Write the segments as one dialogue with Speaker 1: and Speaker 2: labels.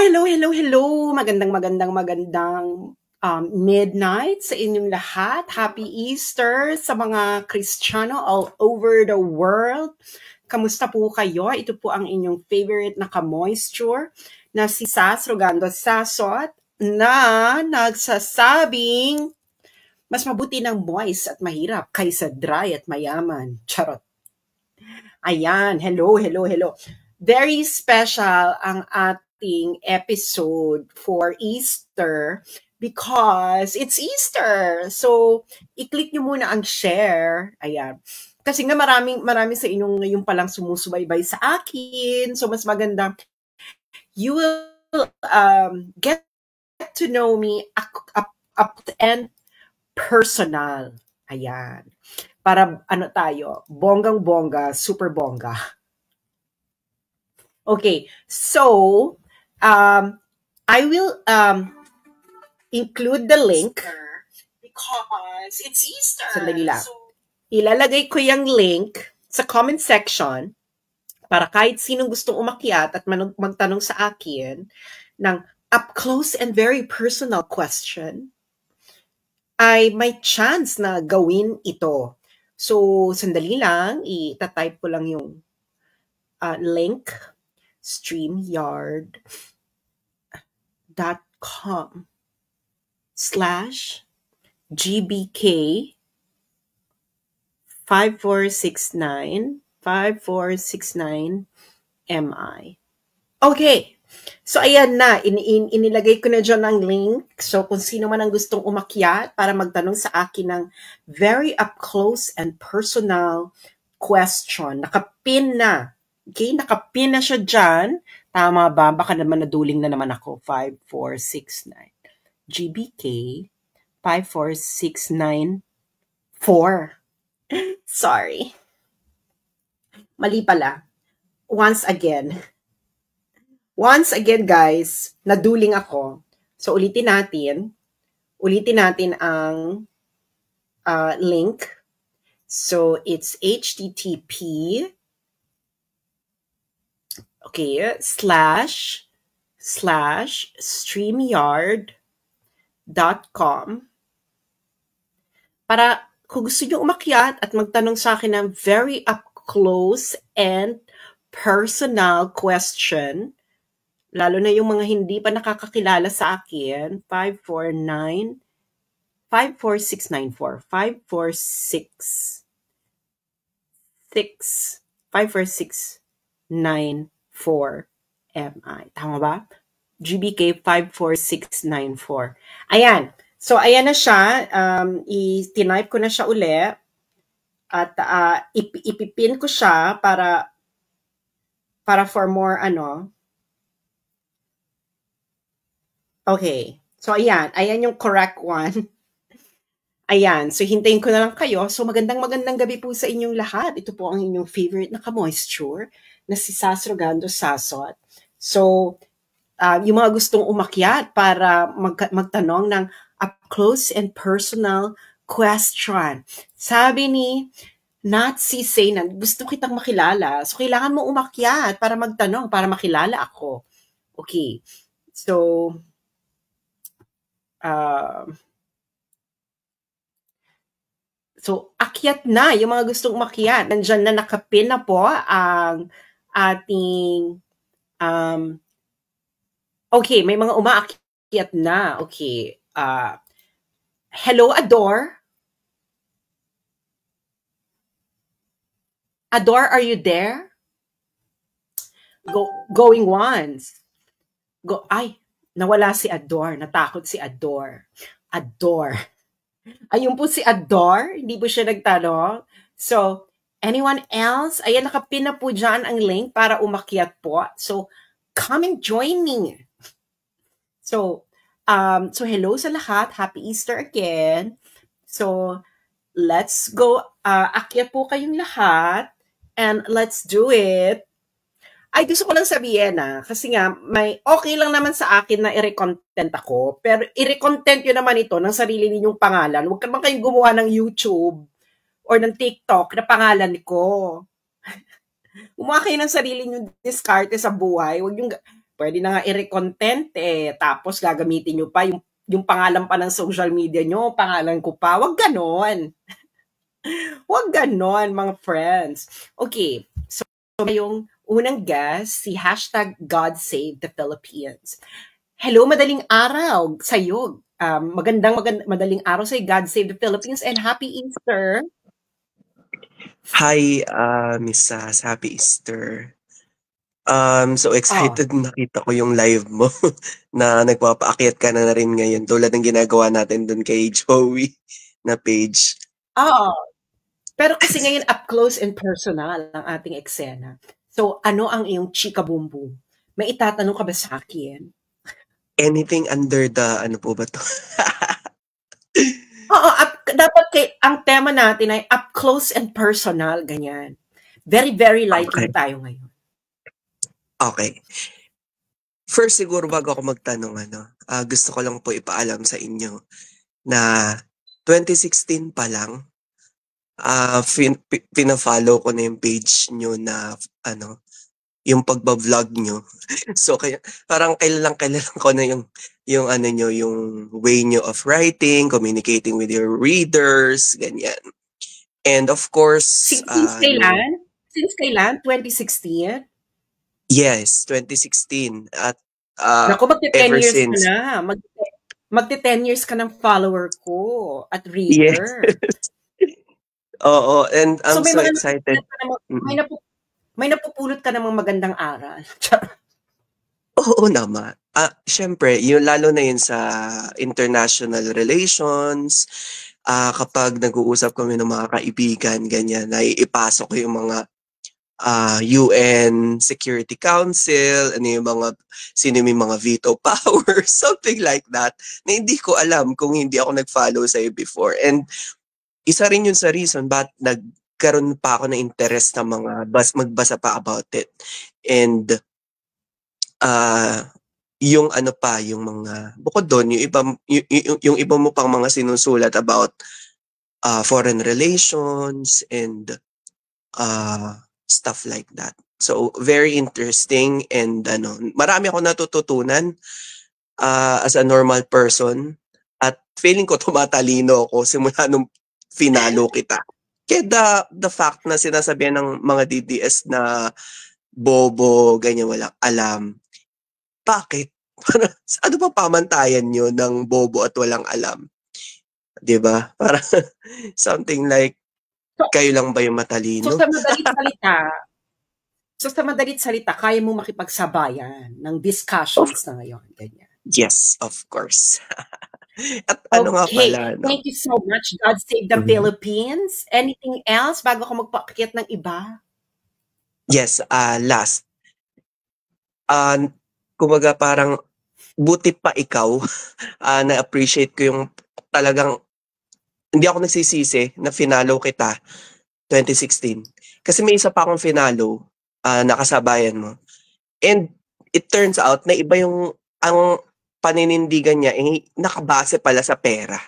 Speaker 1: Hello. Magandang midnight sa inyong lahat. Happy Easter sa mga Kristiyano all over the world. Kamusta po kayo? Ito po ang inyong favorite na ka-moisture na si Sas Rogando Sasot na nagsasabing mas mabuti ng moist at mahirap kaysa dry at mayaman. Charot. Ayan, hello. Very special ang ating episode for Easter because it's Easter. So, i-click nyo muna ang share. Ayan. Kasi nga marami sa inyong ngayon palang sumusubaybay sa akin. So, mas maganda. You will get to know me up and personal. Ayan. Para tayo, bonggang-bongga, super bongga. Okay, so I will include the link because it's Easter. Sandali lang. Ilalagay ko yung link sa comment section para kahit sinong gustong umakyat at magtanong sa akin ng up close and very personal question ay may chance na gawin ito. So, sandali lang, itatype ko lang yung link, streamyard.com/GBK 5469-5469-MI. Okay. So, ayan na. Inilagay ko na dyan ang link. So, kung sino man ang gustong umakyat para magtanong sa akin ng very up-close and personal question. Nakapin na. Okay? Nakapin na siya dyan. Tama ba? Baka naman naduling na naman ako. 5469. GBK 54694. Sorry. Mali pala. Once again, guys, naduling ako. So, ulitin natin ang link. So, it's http /streamyard.com para kung gusto nyo umakyat at magtanong sa akin ng very up-close and personal question, lalo na yung mga hindi pa nakakakilala sa akin, 54694. 54694MI. Tama ba? GBK 54694. Ayan. So, ayan na siya. I-type ko na siya uli. At ipipin ko siya para for more Okay. So, ayan yung correct one. Ayan. So, hintayin ko na lang kayo. So, magandang gabi po sa inyong lahat. Ito po ang inyong favorite na ka-moisture na si Sas Rogando Sasot. So, yung mga gustong umakyat para magtanong ng up close and personal question. Sabi ni Nazi Seynan, gusto kitang makilala. So, kailangan mo umakyat para magtanong, para makilala ako. Okay. So, akyat na yung mga gustong umakyat. Nandyan na nakapin na po ang ating okay, may mga umaakyat na. Okay. Hello, Adore. Adore, are you there? Going once. Nawala si Adore. Natakot si Adore. Ayun po si Adore. Hindi po siya nagtanong. So, anyone else? Ayan, nakapin na po dyan ang link para umakyat po. So, come and join me. So hello sa lahat. Happy Easter again. So, let's go. Akyat po kayong lahat. And let's do it. Ay, gusto ko lang sabihin kasi nga, okay lang naman sa akin na i-recontent ako. Pero i-recontent nyo naman ito ng sarili ninyong pangalan. Huwag naman kayong gumawa ng YouTube or ng TikTok na pangalan ko. Gumawa kayo ng sarili ninyong diskarte sa buhay. Pwede na nga i-content tapos gagamitin nyo pa yung pangalan pa ng social media nyo, pangalan ko pa. Wag ganon. Wag ganon, mga friends. Okay, so yung unang guest, si hashtag God Save the Philippines. Hello, madaling araw sa'yo. Madaling araw sa'yo, God Save the Philippines, and Happy Easter.
Speaker 2: Hi, Miss Sas. Happy Easter. So excited nakita ko yung live mo na nagpapaakyat ka na rin ngayon tulad ng ginagawa natin dun kay Joey na page.
Speaker 1: Oo. Pero kasi ngayon up close and personal ang ating eksena. So, ano ang iyong chika bumbum? May itatanong ka ba sa akin?
Speaker 2: Anything under the ano po ba to?
Speaker 1: Oo, dapat ang tema natin ay up close and personal, ganyan. Very, very light lang tayo ngayon.
Speaker 2: Okay. First siguro bago ako magtanong gusto ko lang po ipaalam sa inyo na 2016 pa lang pina-follow ko na yung page nyo na yung pagba-vlog nyo. So kaya parang kailan ko na yung nyo, yung way nyo of writing, communicating with your readers, ganyan. And of course,
Speaker 1: Since kailan? Since kailan? 2016?
Speaker 2: Yes, 2016 at
Speaker 1: Naku, magte-10
Speaker 2: ever
Speaker 1: years
Speaker 2: since.
Speaker 1: ka na. Magte-10 years ka ng follower ko at reader.
Speaker 2: Yes. Oo, and I'm so
Speaker 1: may
Speaker 2: excited.
Speaker 1: May napupulot ka namang magandang aral.
Speaker 2: Oo naman. Syempre, yung lalo na yun sa international relations, kapag nag-uusap kami ng mga kaibigan, ganyan, ipasok ko yung mga UN Security Council, sino may mga veto power, something like that, na hindi ko alam kung hindi ako nag-follow sa'yo before. And isa rin yun sa reason ba't nagkaroon pa ako ng interest na magbasa pa about it. And yung yung mga bukod doon, yung iba mo pang mga sinusulat about foreign relations and stuff like that. So very interesting, and marami ako natututunan as a normal person, at feeling ko tumatalino ako simula nung finalo kita. Kaya the fact na sinasabihan ng mga DDS na bobo, ganyan, walang alam. Bakit? Ano pa pamantayan nyo ng bobo at walang alam? 'Di ba? Parang something like, kayo lang ba yung matalino?
Speaker 1: So sa madalit salita, kaya mo makipagsabayan ng discussions na ngayon. Ganyan.
Speaker 2: Yes, of course. At nga pala,
Speaker 1: Thank you so much. God Save the Philippines. Anything else bago ko magpaakyat ng iba?
Speaker 2: Yes, last. Kumbaga parang buti pa ikaw, na-appreciate ko yung talagang hindi ako nagsisisi na finalo kita 2016. Kasi may isa pa akong finalo, nakasabayan mo. And it turns out na iba ang paninindigan niya, nakabase pala sa pera.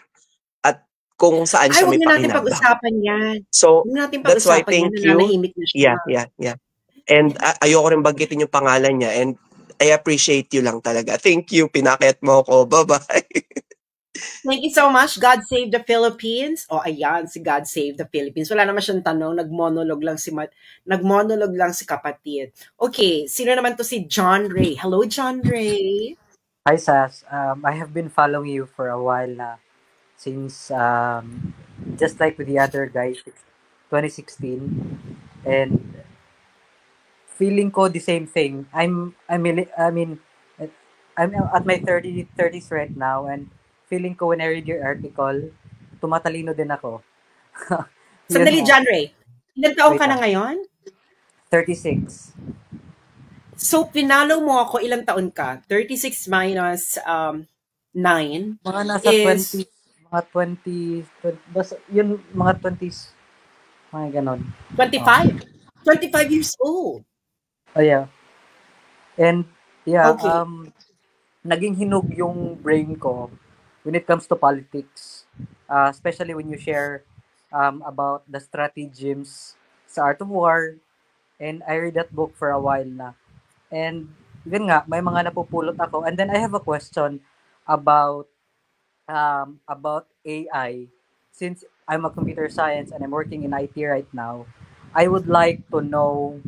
Speaker 2: At kung saan siya may pakinabang.
Speaker 1: Huwag natin pag-usapan yan.
Speaker 2: So, that's why thank you. Yeah. And ayoko rin banggitin yung pangalan niya, and I appreciate you lang talaga. Thank you, pinakit mo ko. Bye-bye.
Speaker 1: Thank you so much. God Save the Philippines. Ayan, si God Save the Philippines. Wala naman siyang tanong, nagmonolog lang si kapatid. Okay, sino naman to si John Ray? Hello, John Ray.
Speaker 3: Hi, Sas. I have been following you for a while na, since just like with the other guys, 2016, and feeling ko the same thing. I'm at my 30s right now, and feeling ko when I read your article, tumatalino din ako.
Speaker 1: Sandali, John Ray. Ilan taong ka na ngayon?
Speaker 3: 36.
Speaker 1: So, pinalo mo ako, ilang taon ka? 36 minus 9?
Speaker 3: Mga nasa 20, basta yun, mga 20s, mga ganon.
Speaker 1: 25? 25 years old.
Speaker 3: Oh, yeah. And, yeah,
Speaker 1: okay.
Speaker 3: Naging hinog yung brain ko when it comes to politics. Especially when you share about the stratagems sa Art of War. And I read that book for a while na. And yun nga, may mga napupulot ako. And then I have a question about AI. Since I'm a computer science and I'm working in IT right now, I would like to know,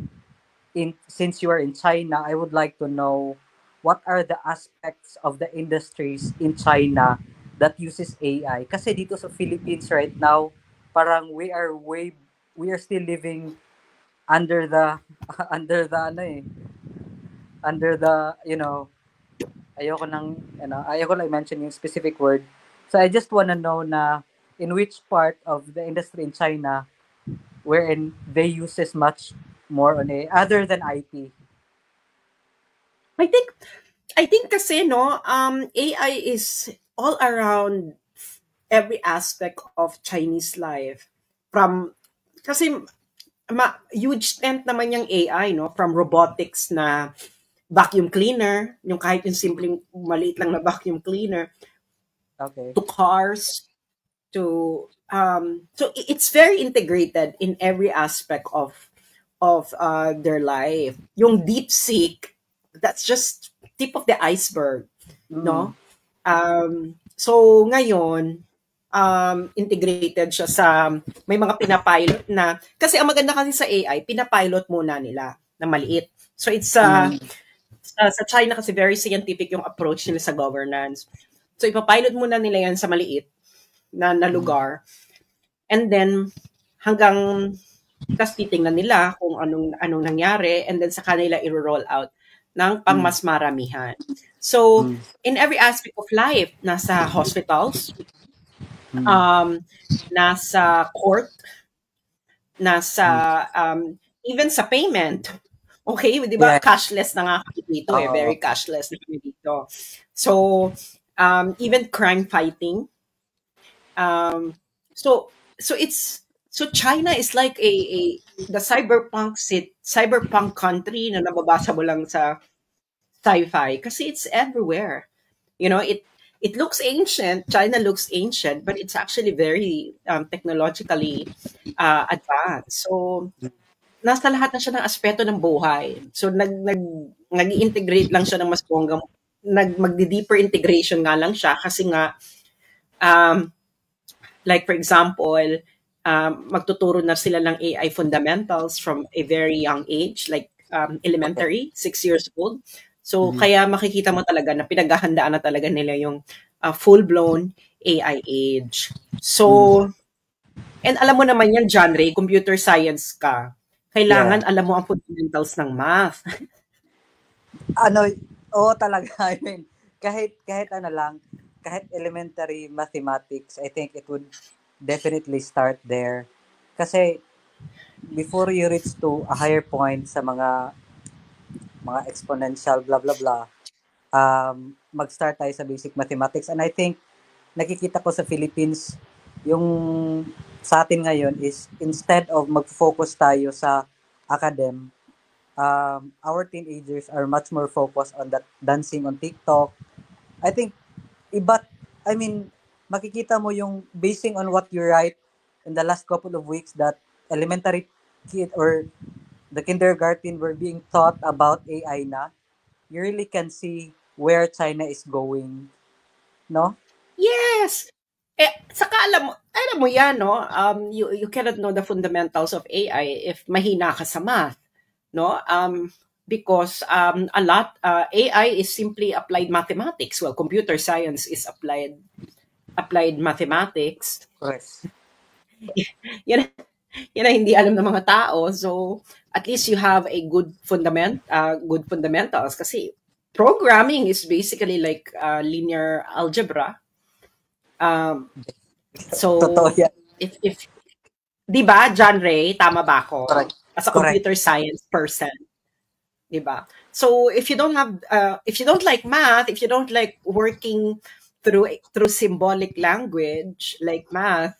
Speaker 3: since you are in China, I would like to know what are the aspects of the industries in China that uses AI. Kasi dito sa Philippines right now, parang we are still living under the under the ano eh, under the, ayoko lang mention yung specific word. So I just want to know na in which part of the industry in China wherein they uses much more on AI other than IT.
Speaker 1: I think kasi no, AI is all around every aspect of Chinese life. From kasi huge tent naman yung AI, no, from robotics na vacuum cleaner, yung kahit yung simpleng maliit lang na vacuum cleaner,
Speaker 3: Okay.
Speaker 1: to cars, to so it's very integrated in every aspect of their life. Yung DeepSeek, that's just tip of the iceberg, no? So ngayon, integrated siya sa, may mga pinapilot na, kasi ang maganda kasi sa AI, pinapilot muna nila na maliit. So it's sa China kasi very scientific yung approach nila sa governance. So ipapilot muna nila yan sa maliit na lugar. And then hanggang tas titingnan nila kung anong nangyari, and then sa kanila i-roll out ng pang mas maramihan. So in every aspect of life, nasa hospitals, nasa court, nasa even sa payment. Okay, di ba?
Speaker 3: Yeah.
Speaker 1: Cashless na nga kami dito eh. Very cashless na kami dito. So, even crime fighting. So China is like the cyberpunk country na nababasa mo lang sa sci-fi kasi it's everywhere. You know, it looks ancient. China looks ancient, but it's actually very technologically advanced. So nasa lahat na siya ng aspeto ng buhay. So nag-integrate lang siya ng mas bonggang, magdi-deeper integration nga lang siya kasi nga like for example, magtuturo na sila ng AI fundamentals from a very young age, like elementary, 6 years old. So kaya makikita mo talaga na pinaghahandaan na talaga nila yung full-blown AI age. So and alam mo naman yan, John Ray, computer science ka. Kailangan alam mo ang fundamentals ng math.
Speaker 3: Talaga. I mean, kahit ano lang, kahit elementary mathematics, I think it would definitely start there. Kasi before you reach to a higher point sa mga exponential blah blah blah, mag-start tayo sa basic mathematics. And I think nakikita ko sa Philippines, yung sa atin ngayon is instead of mag-focus tayo sa academ, our teenagers are much more focused on that dancing on TikTok. I think makikita mo yung basing on what you write in the last couple of weeks that elementary kid or the kindergarten were being taught about AI na. You really can see where China is going, no?
Speaker 1: Yes. Saka alam mo yan, no? You cannot know the fundamentals of AI if mahina ka sa math, no? Because a lot AI is simply applied mathematics. Well, computer science is applied mathematics.
Speaker 3: Yes.
Speaker 1: Yan ang hindi alam ng mga tao. So at least you have a good fundamentals kasi programming is basically like linear algebra. So if di ba, John Ray, tama ba ako?
Speaker 3: Correct.
Speaker 1: As a computer science person, di ba? So if you don't like math, if you don't like working through symbolic language like math,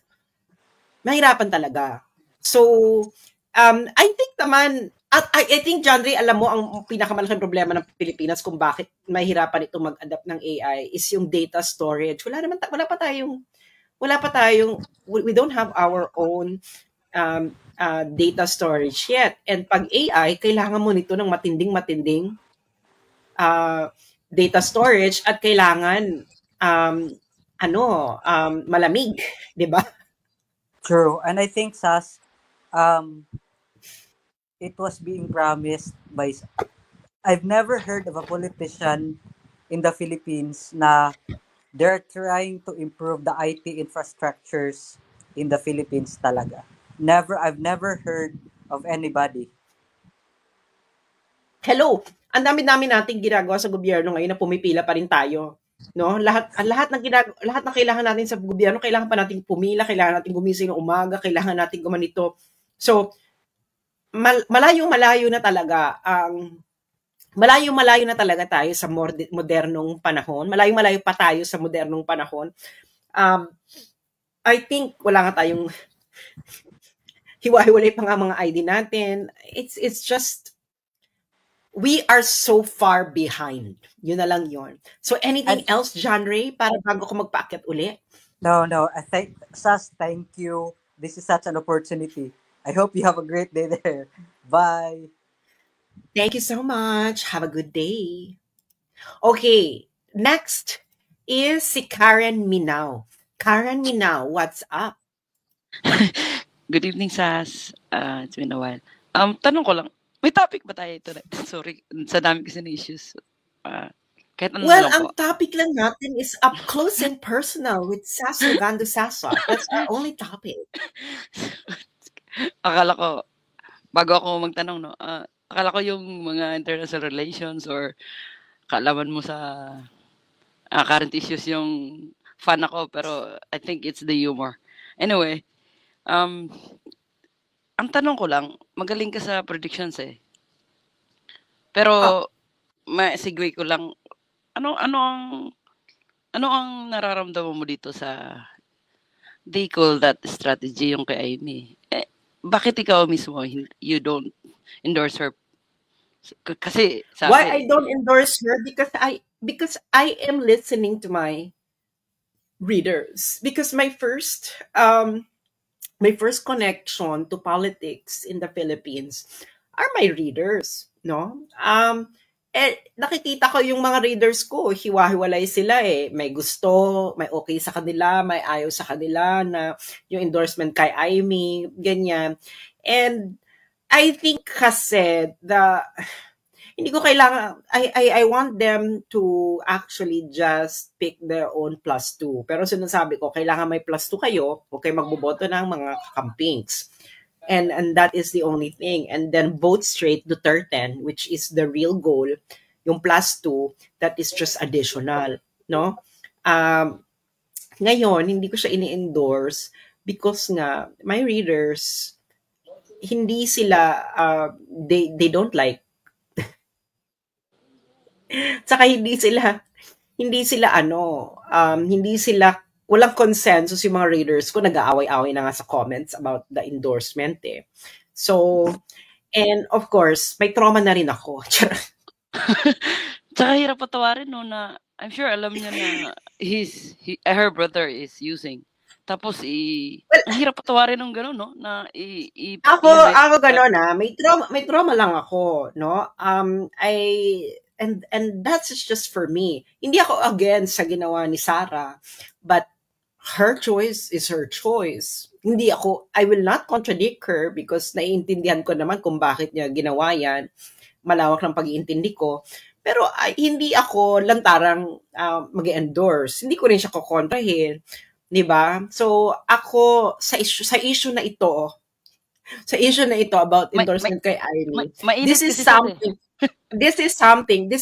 Speaker 1: mahirapan talaga. So I think naman, I think, John Ray, alam mo ang pinakamalaking problema ng Pilipinas kung bakit mahirapan ito mag-adapt ng AI is yung data storage. Wala pa tayong, we don't have our own data storage yet. And pag AI, kailangan mo nito ng matinding data storage at kailangan malamig, 'di ba?
Speaker 3: True. And I think, Sas, um, it was being promised by... I've never heard of a politician in the Philippines na they're trying to improve the IT infrastructures in the Philippines talaga. I've never heard of anybody.
Speaker 1: Hello, ang dami-dami nating ginagawa sa gobyerno ngayon na pumipila pa rin tayo. No? Lahat ng kailangan natin sa gobyerno, kailangan pa nating pumila, kailangan nating gumising ng umaga, kailangan nating gumanito. So, malayo-malayo na talaga ang malayo-malayo na talaga tayo sa modernong panahon. Malayo-malayo pa tayo sa modernong panahon. I think wala nga tayong hiwa-hiwalay pa nga mga ID natin. It's just we are so far behind. Yun na lang yun. So anything else, John Ray, para bago ko magpaakyat uli?
Speaker 3: No. Sas, thank you. This is such an opportunity. I hope you have a great day there. Bye.
Speaker 1: Thank you so much. Have a good day. Okay, next is si Karen Minao. Karen Minao, what's up?
Speaker 4: Good evening, Sas. It's been a while. Tanong ko lang, may topic ba tayo ito? Sorry, sa dami kasi na issues. Kahit ano
Speaker 1: Well,
Speaker 4: lang
Speaker 1: ang
Speaker 4: po.
Speaker 1: topic lang natin is up close and personal with Sasso Gando Sasso. That's our only topic.
Speaker 4: Akala ko, bago ako magtanong, no, akala ko yung mga international relations or kaalaman mo sa current issues yung fan ako, pero I think it's the humor. Anyway, ang tanong ko lang, magaling ka sa predictions eh. Pero, ma-segue ko lang, ano ang nararamdaman mo dito sa they call that strategy yung kay Amy? Bakit ikaw mismo you don't endorse her? Kasi sa
Speaker 1: Why I don't endorse her? Because I am listening to my readers. Because my first connection to politics in the Philippines are my readers, no? Nakikita ko yung mga readers ko, hiwa-hiwalay sila eh. May gusto, may okay sa kanila, may ayaw sa kanila na yung endorsement kay Amy, ganyan. And I think kasi hindi ko kailangan, I want them to actually just pick their own +2. Pero sinasabi ko, kailangan may +2 kayo, huwag kayo magboboto ng mga kakampings. And that is the only thing. And then vote straight Duterte, which is the real goal. Yung +2, that is just additional, no? Ngayon, hindi ko siya ini-endorse because nga, my readers, hindi sila, they don't like. Saka hindi sila walang consensus yung mga readers ko, nag-aaway-away na nga sa comments about the endorsement eh. So, and of course, may trauma na rin ako.
Speaker 4: Tsaka hirap patawarin no na I'm sure alam niya na her brother is using. Tapos ang hirap patawarin ng gano'n no na
Speaker 1: ako gano'n may trauma lang ako, no? And that's just for me. Hindi ako against sa ginawa ni Sarah, but her choice is her choice. I will not contradict her because naiintindihan ko naman kung bakit niya ginawa yan. Malawak ng pag-iintindi ko. Pero hindi ako lantarang mag-endorse. Hindi ko rin siya kukontrahin. Diba? So, ako, sa issue na ito about endorsement kay Amy, this is something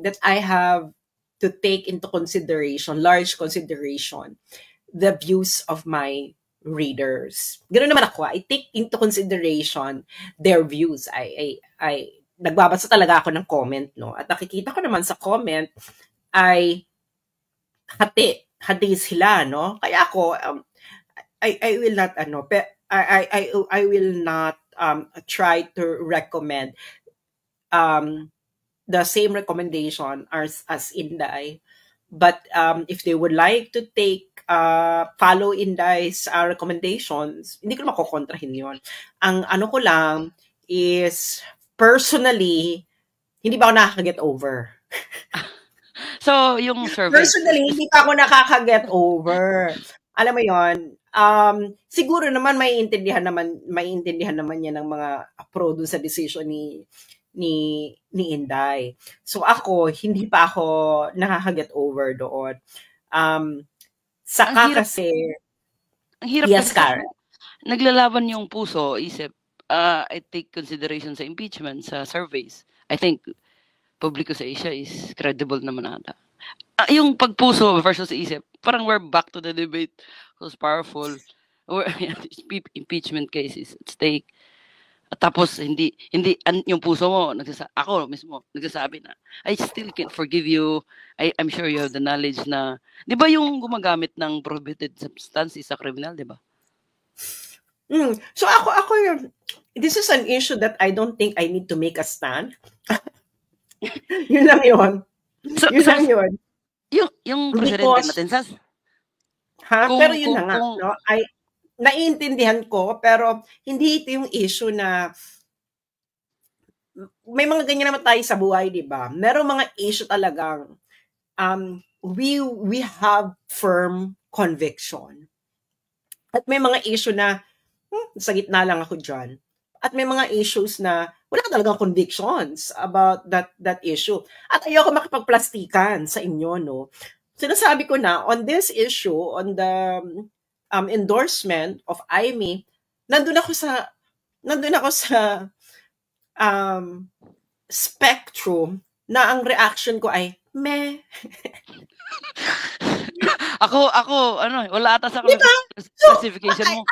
Speaker 1: that I have to take into consideration, large consideration, the views of my readers. Ganoon naman ako. I take into consideration their views. I nagbabasa talaga ako ng comment, no? At nakikita ko naman sa comment ay hati sila, no? Kaya ako I will not I will not try to recommend the same recommendation as Inday. But if they would like to follow Inday's recommendations, hindi ko naman kukontrahin yun. Ang ano ko lang is, personally, hindi ba ako nakaka-get over
Speaker 4: So, yung survey,
Speaker 1: Personally, hindi pa ako nakaka-get over. Alam mo yon, siguro naman maiintindihan naman yan ng mga pro dun sa decision ni Inday. So ako, hindi pa ako nakaka-get over doon.
Speaker 4: ang
Speaker 1: Saka
Speaker 4: hirap,
Speaker 1: kasi,
Speaker 4: ang hirap
Speaker 1: yes,
Speaker 4: kasi
Speaker 1: Karen.
Speaker 4: naglalaban yung puso, isip. I take consideration sa impeachment, sa surveys. I think publiko sa Asia is credible naman ata. Yung pagpuso versus isip, parang we're back to the debate who's powerful. Or impeachment cases at stake. At tapos yung puso mo ako mismo nagsasabi na I still can't forgive you. I'm sure you have the knowledge na 'di ba yung gumagamit ng prohibited substances sa criminal, 'di ba?
Speaker 1: So ako this is an issue that I don't think I need to make a stand. Yun lang yun.
Speaker 4: So,
Speaker 1: Yun lang yun.
Speaker 4: yung presidente natin
Speaker 1: Pero yun na nga, no? Naiintindihan ko, pero hindi ito yung issue na may mga ganyan naman tayo sa buhay, di ba? Merong mga issue talagang we have firm conviction. At may mga issue na sa gitna lang ako dyan. At may mga issues na wala talagang convictions about that issue. At ayoko makipagplastikan sa inyo, no? Sinasabi ko na, on this issue, on the endorsement of Aimee, nandun ako sa spectrum na ang reaction ko ay meh.
Speaker 4: ako wala ata sa classification mo.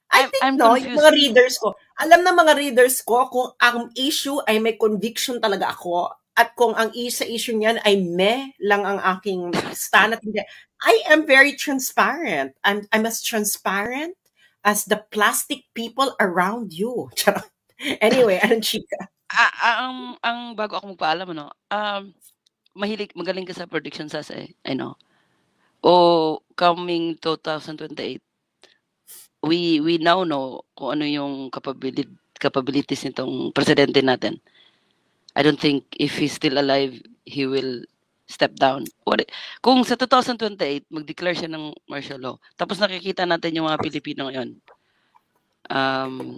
Speaker 1: I think no, yung mga readers ko, alam na mga readers ko kung ang issue ay may conviction talaga ako at kung ang issue niyan ay meh lang ang aking stand at hindi. I am very transparent. I'm as transparent as the plastic people around you. Anyway, anong chika?
Speaker 4: Ang bago ako magpaalam, magaling ka sa predictions I know. Coming 2028, we now know kung ano yung capabilities nitong presidente natin. I don't think if he's still alive, he will step down. Kung sa 2028, mag-declare siya ng martial law, tapos nakikita natin yung mga Pilipino ngayon,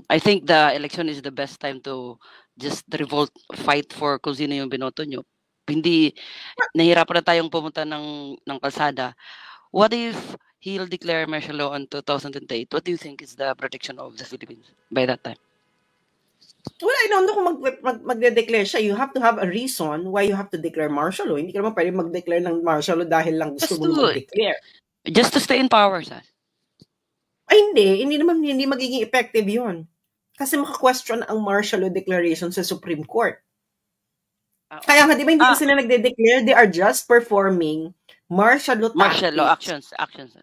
Speaker 4: I think the election is the best time to just revolt, fight for kung sino yung binoto nyo. Hindi, nahirapan na tayong pumunta ng kalsada. What if he'll declare martial law on 2008? What do you think is the prediction of the Philippines by that time?
Speaker 1: Well, I don't know kung magde-declare siya. You have to have a reason why you have to declare martial law. Hindi ka naman pwede mag-declare ng martial law dahil lang gusto mo mag-declare.
Speaker 4: Just to stay in power, sir.
Speaker 1: Ay, hindi magiging effective yun. Kasi maka-question ang martial law declaration sa Supreme Court. Kaya nga, di ba hindi sila nagde-declare? They are just performing martial law
Speaker 4: actions.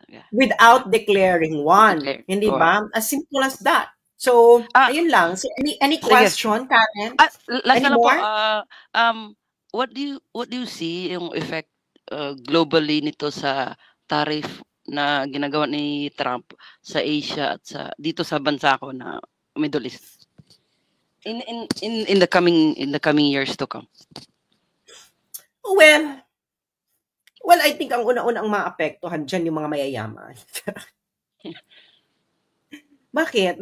Speaker 4: Yeah.
Speaker 1: Without declaring one. Hindi ba? As simple as that. So, ayun lang. So, any question, Karen?
Speaker 4: Last na po, what do you see yung effect globally nito sa tariff na ginagawa ni Trump sa Asia at dito sa bansa ko na Middle East in the coming years to come?
Speaker 1: Well, I think ang una-unang maapektuhan dyan yung mga mayayaman. Bakit?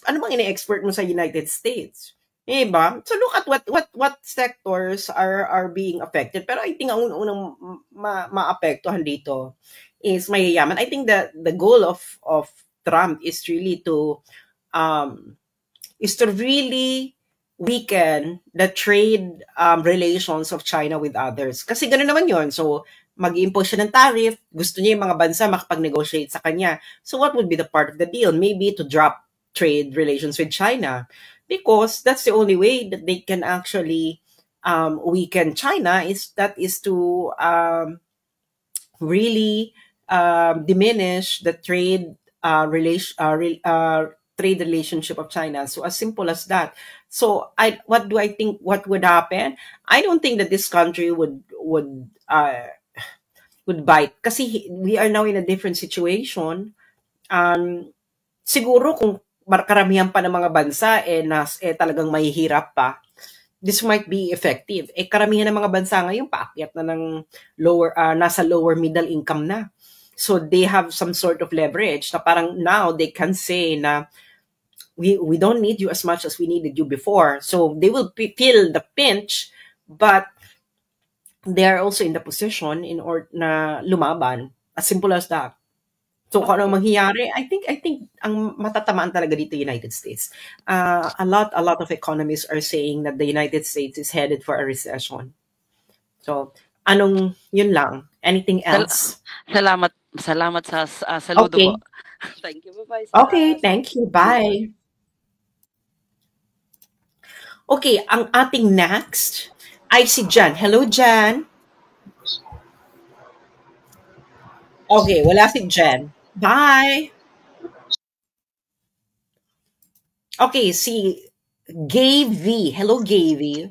Speaker 1: Ano bang ine-export mo sa United States? Diba? So look at what sectors are being affected. Pero I think ang unang maapektuhan dito is mayayaman. I think the goal of Trump is really to really weaken the trade relations of China with others. Kasi gano'n naman yon. So mag-impose siya ng tariff, gusto niya yung mga bansa makapag-negotiate sa kanya. So what would be the part of the deal? Maybe to drop trade relations with China. Because that's the only way that they can actually weaken China is to really diminish the trade relationship of China. So as simple as that. So what do I think what would happen? I don't think that this country would bite. Kasi we are now in a different situation. Siguro kung karamihan pa ng mga bansa talagang mahihirap pa. this might be effective. Karamihan ng mga bansa ngayon paakyat na ng nasa lower middle income na. So they have some sort of leverage na parang now they can say na we don't need you as much as we needed you before. So they will feel the pinch, but they are also in the position in order na lumaban. As simple as that. So kung ano mangyayari, I think ang matatamaan talaga dito United States. A lot of economists are saying that the United States is headed for a recession. So yun lang. Anything else?
Speaker 4: Salamat sa saludo
Speaker 1: Okay.
Speaker 4: po. Thank you. Bye-bye.
Speaker 1: Okay, thank you. Bye. Okay, ang ating next ay si Jan. Hello, Jan. Okay, wala si Jan. Bye. Okay, si Gay V. Hello, Gay V.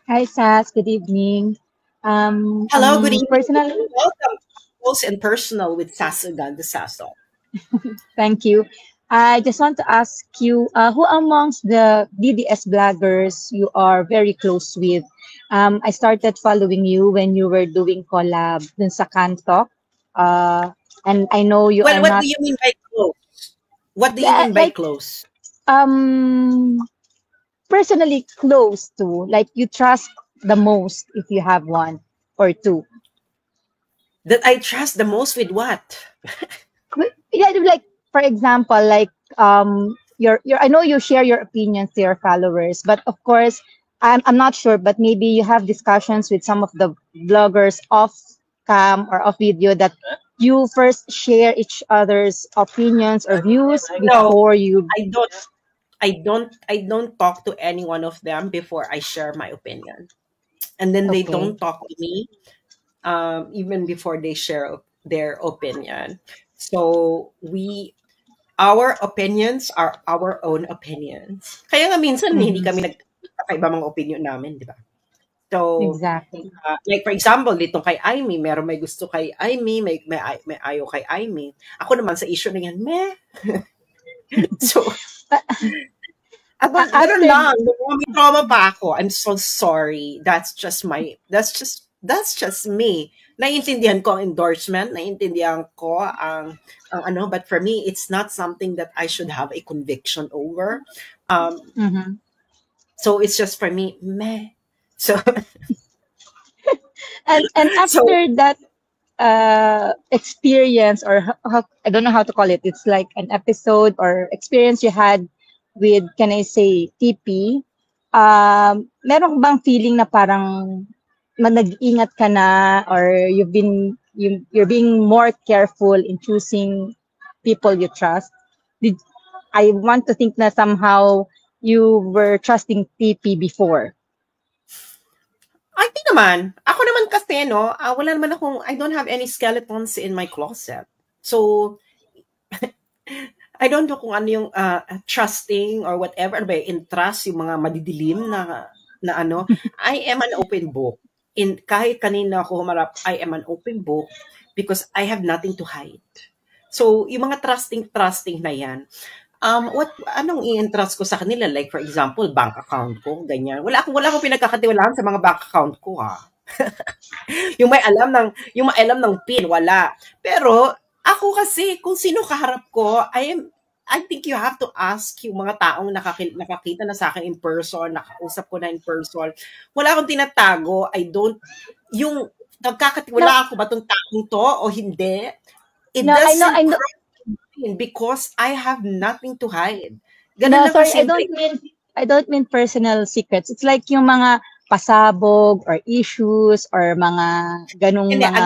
Speaker 5: Hi, Sas. Good evening.
Speaker 1: Hello, good evening.
Speaker 5: Personally,
Speaker 1: Welcome to Close and Personal with Sasagan de Sasso.
Speaker 5: thank you. I just want to ask you, who amongst the DDS bloggers you are very close with? I started following you when you were doing collab dun sa Cantok. And I know you
Speaker 1: Well,
Speaker 5: are
Speaker 1: what
Speaker 5: not...
Speaker 1: do you mean by close? What do you
Speaker 5: Yeah,
Speaker 1: mean by
Speaker 5: like-
Speaker 1: close?
Speaker 5: Personally close to, like you trust the most if you have one or two.
Speaker 1: That I trust the most with what?
Speaker 5: Yeah, like for example, like your I know you share your opinions to your followers, but of course I'm not sure, but maybe you have discussions with some of the bloggers off cam or off video that you first share each other's opinions or views
Speaker 1: No.
Speaker 5: before you...
Speaker 1: I don't talk to any one of them before I share my opinion. And then they
Speaker 5: Okay.
Speaker 1: don't talk to me even before they share their opinion. So our opinions are our own opinions. Kaya nga minsan hindi kami nagkakaiba mga opinion namin, di ba? So,
Speaker 5: Exactly.
Speaker 1: like for example, dito kay Aimee, meron may gusto kay Aimee, may ayaw kay Aimee. Ako naman sa issue na yan, meh. So, ganun lang. May trauma pa ako. I'm so sorry. That's just me. Naiintindihan ko ang endorsement, naiintindihan ko ang but for me, it's not something that I should have a conviction over. So it's just for me, meh. So
Speaker 5: and after that experience, or I don't know how to call it, it's like an episode or experience you had with, can I say, TP, meron bang feeling na parang nag-ingat ka na, or you're being more careful in choosing people you trust? I want to think na somehow you were trusting TP before.
Speaker 1: I think naman, ako naman kasi, wala naman I don't have any skeletons in my closet. So, I don't know kung ano yung trusting or whatever, entrust yung mga madidilim na I am an open book. Kahit kanina ako humarap, I am an open book because I have nothing to hide. So, yung mga trusting na yan, anong i-entrust ko sa kanila? Like, for example, bank account ko, ganyan. Wala akong pinagkakatiwalaan sa mga bank account ko, ha? yung may alam ng PIN, wala. Pero, ako kasi, kung sino kaharap ko, I think you have to ask yung mga taong nakakita na sa akin in person, nakausap ko na in person. Wala akong tinatago. Yung nagkakatiwala ako ba tong taong to o hindi? It doesn't
Speaker 5: I know.
Speaker 1: Because I have nothing to hide.
Speaker 5: No, sorry, I don't mean personal secrets. It's like yung mga pasabog or issues or mga ganung
Speaker 1: Hindi,
Speaker 5: mga...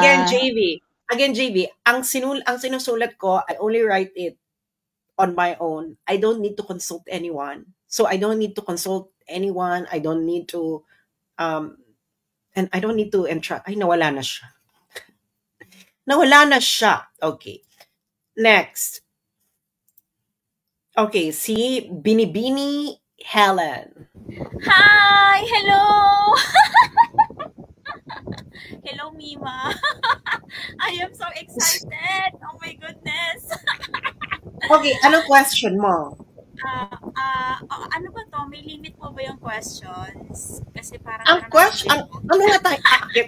Speaker 1: Again, JV, ang sinusulat ko, I only write it on my own. I don't need to consult anyone. So I don't need to consult anyone. I don't need to, and I don't need to entrust. Ay, nawala na siya. Nawala na siya. Okay. Next. Okay, si Binibini Helen.
Speaker 6: Hi! Hello! Hello, Mima. I am so excited. Oh my goodness.
Speaker 1: Okay, anong question mo?
Speaker 6: Ano ba to? May limit po ba yung questions? Kasi parang
Speaker 1: Ang
Speaker 6: meron
Speaker 1: question,
Speaker 6: akong
Speaker 1: ano nga tayo,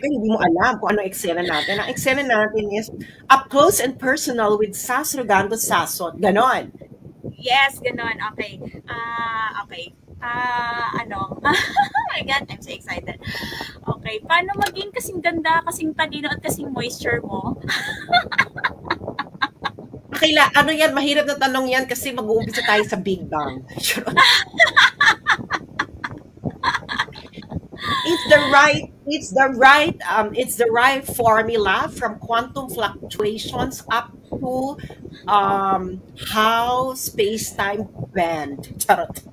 Speaker 1: hindi mo alam kung ano eksena natin. Ang eksena natin is up close and personal with Sas Rogando Sasot. Ganon.
Speaker 6: Yes, ganon. Okay. Okay. Oh my God, I'm so excited. Okay. Paano maging kasing ganda, kasing talino, at kasing moisture mo?
Speaker 1: Ano yan, mahirap na tanong yan kasi mag-uumpisa tayo sa Big Bang. It's the right formula from quantum fluctuations up to how space-time bend. Charot.